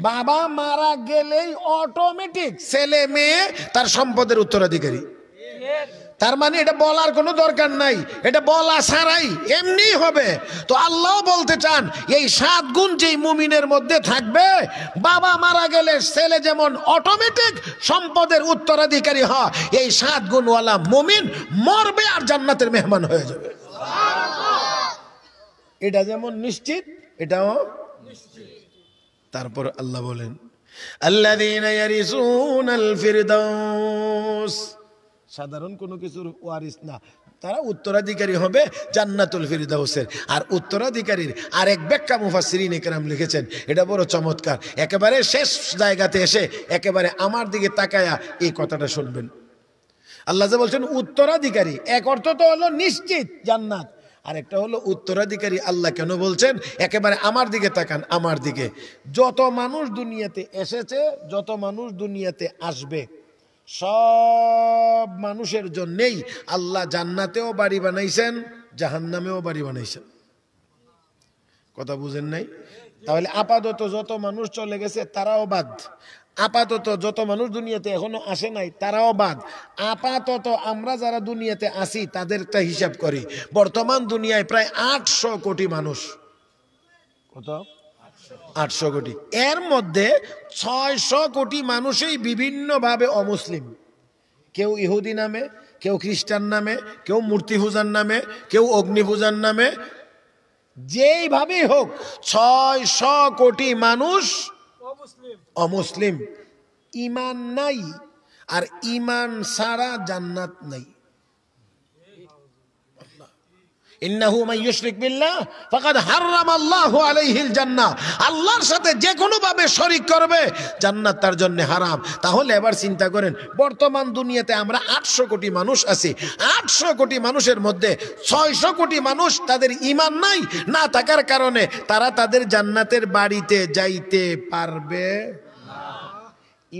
বাবা মারা গেলেই অটোমেটিক ছেলে মেয়ে তার সম্পদের উত্তরাধিকারী। তার মানে এটা বলার কোনো দরকার নাই, এটা বলা ছাড়াই এমনি হবে। তো আল্লাহ বলতে চান, এই 7 গুণ যেই মুমিনের মধ্যে থাকবে, বাবা মারা গেলে ছেলে যেমন অটোমেটিক সম্পদের উত্তরাধিকারী হয়, এই 7 গুণওয়ালা মুমিন মরবে আর জান্নাতের মেহমান হয়ে যাবে। এটা যেমন নিশ্চিত, এটাও নিশ্চিত। তারপর আল্লাহ বলেন, আল্লাযীনা ইয়ারিসুনাল ফিরদাউস, সাধারণ কোনো কিছুর ওয়ারিস না, তারা উত্তরাধিকারী হবে জান্নাতুল ফিরদাউসের। আর উত্তরাধিকারীর আরেক ব্যাখ্যা মুফাসসিরিন ইকরাম লিখেছেন, এটা বড় চমৎকার। একেবারে শেষ জায়গাতে এসে একেবারে আমার দিকে তাকায়া এই কথাটা শুনবেন। আল্লাহ যে বলছেন উত্তরাধিকারী, এক অর্থ তো হলো নিশ্চিত জান্নাত, আর একটা হলো উত্তরাধিকারী। আল্লাহ কেন বলছেন? একেবারে আমার দিকে তাকান, আমার দিকে। যত মানুষ দুনিয়াতে এসেছে, যত মানুষ দুনিয়াতে আসবে, সব মানুষের জন্যেই আল্লাহ জান্নাতেও বাড়ি বানাইছেন, জাহান্নামেও বাড়ি বানাইছেন। কথা বুঝেন নাই? তাহলে আপাতত যত মানুষ চলে গেছে তারাও বাদ, আপাতত যত মানুষ দুনিয়াতে এখনো আসে নাই তারাও বাদ। আপাতত আমরা যারা দুনিয়াতে আসি তাদেরটা হিসাব করি, বর্তমান দুনিয়ায় প্রায় 800 কোটি মানুষ। কত? 800 কোটি। এর মধ্যে 600 কোটি মানুষই বিভিন্নভাবে অমুসলিম। কেউ ইহুদি নামে, কেউ খ্রিস্টান নামে, কেউ মূর্তি পূজার নামে, কেউ অগ্নি পূজার নামে, যেইভাবেই হোক 600 কোটি মানুষ অমুসলিম। ঈমান নাই, আর ঈমান ছাড়া জান্নাত নাই। ইন্নাহু মান ইউশরিক বিল্লাহ ফাকাদ হারামাল্লাহু আলাইহিল জান্নাহ, আল্লাহর সাথে যে কোনো ভাবে শরীক করবে জান্নাত তার জন্য হারাম। তাহলে এবার চিন্তা করেন, বর্তমান দুনিয়াতে আমরা 800 কোটি মানুষ আছি, 800 কোটি মানুষের মধ্যে 600 কোটি মানুষ তাদের ঈমান নাই, না থাকার কারণে তারা তাদের জান্নাতের বাড়িতে যাইতে পারবে।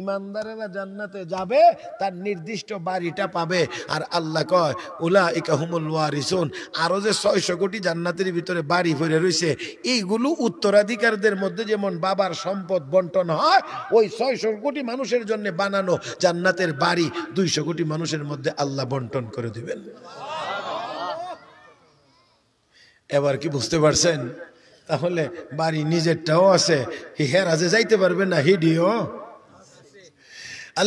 ইমানদারেরা জান্নাতে যাবে, তার নির্দিষ্ট বাড়িটা পাবে। আর আল্লাহ কয় উলাইকা হুমুল ওয়ারিসুন, আরো যে 600 কোটি জান্নাতের ভিতরে বাড়ি ভরে রয়েছে, এইগুলো উত্তরাধিকারদের মধ্যে যেমন বাবার সম্পদ বন্টন হয়, ওই 600 কোটি মানুষের জন্য বানানো জান্নাতের বাড়ি 200 কোটি মানুষের মধ্যে আল্লাহ বন্টন করে দিবেন। এবার কি বুঝতে পারছেন? তাহলে বাড়ি নিজেরটাও আছে, হেরাজে যাইতে পারবে না, হিডিও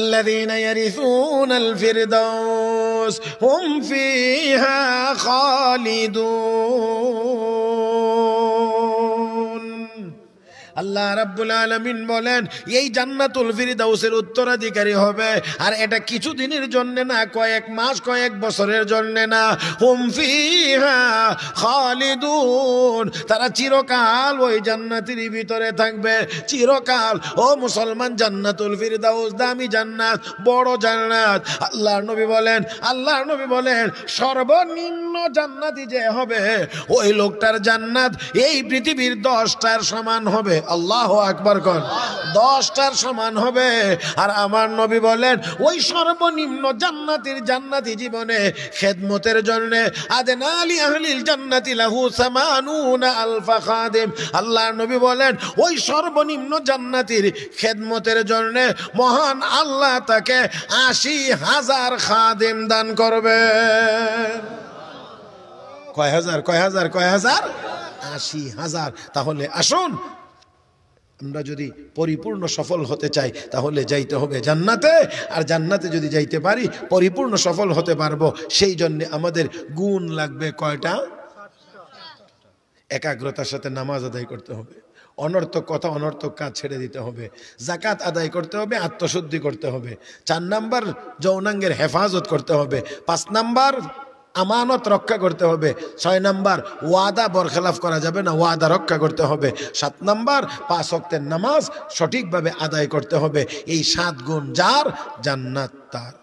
الذين يرثون الفردوس هم فيها خالدون। আল্লাহ রাব্বুল আলামিন বলেন এই জান্নাতুল ফিরদাউসের উত্তরাধিকারী হবে, আর এটা কিছু দিনের জন্য না, কয়েক মাস কয়েক বছরের জন্য না। হুম ফিহা খালিদুন, তারা চিরকাল ওই জান্নাতের ভিতরে থাকবে, চিরকাল। ও মুসলমান, জান্নাতুল ফিরদাউস দামি জান্নাত, বড় জান্নাত। আল্লাহর নবী বলেন সর্বনিম্ন জান্নাতি যে হবে ওই লোকটার জান্নাত এই পৃথিবীর 10টার সমান হবে। আল্লাহু আকবার কর, 10টার সমান হবে। আর আমার নবী বলেন ওই সর্বনিম্ন জান্নাতি জীবনে খেদমতের জন্য আদনা আলি আহলিল জান্নাতি লাহু 80 আলফা খাদিম। আল্লাহর নবী বলেন ওই সর্বনিম্ন জান্নাতির খেদমতের জন্য মহান আল্লাহ তাকে 80,000 খাদিম দান করবে। কয় হাজার? 80,000। তাহলে আসুন, আমরা যদি পরিপূর্ণ সফল হতে চাই তাহলে যাইতে হবে জান্নাতে। আর জান্নাতে যদি যাইতে পারি, পরিপূর্ণ সফল হতে পারবো, সেই জন্য আমাদের গুণ লাগবে কয়টা? একাগ্রতার সাথে নামাজ আদায় করতে হবে, অনর্থক কথা অনর্থক কাজ ছেড়ে দিতে হবে, যাকাত আদায় করতে হবে, আত্মশুদ্ধি করতে হবে। 4 নাম্বার যৌনাঙ্গের হেফাজত করতে হবে। 5 নাম্বার আমানত রক্ষা করতে হবে। 6 নাম্বার ওয়াদা বরখেলাফ করা যাবে না, ওয়াদা রক্ষা করতে হবে। 7 নাম্বার 5 ওয়াক্তের নামাজ সঠিকভাবে আদায় করতে হবে। এই 7 গুণ যার, জান্নাত তার।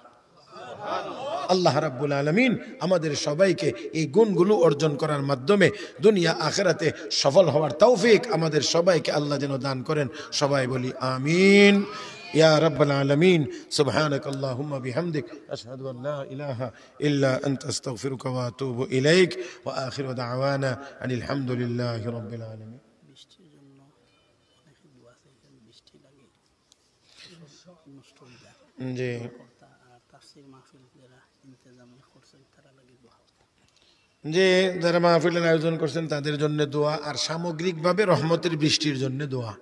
আল্লাহ রাব্বুল আলামিন আমাদের সবাইকে এই গুণগুলো অর্জন করার মাধ্যমে দুনিয়া আখিরাতে সফল হওয়ার তৌফিক আমাদের সবাইকে আল্লাহ যেন দান করেন। সবাই বলি আমিন। يا رب العالمين سبحانك اللهم بحمدك أشهد أن لا إله إلا أنت أستغفرك وأتوب إليك وآخر دعوانا أن الحمد لله رب العالمين জি জি যারা মাহফিলের আয়োজন করছেন তাদের জন্য দোয়া, আর সামগ্রিকভাবে রহমতের বৃষ্টির জন্য দোয়া।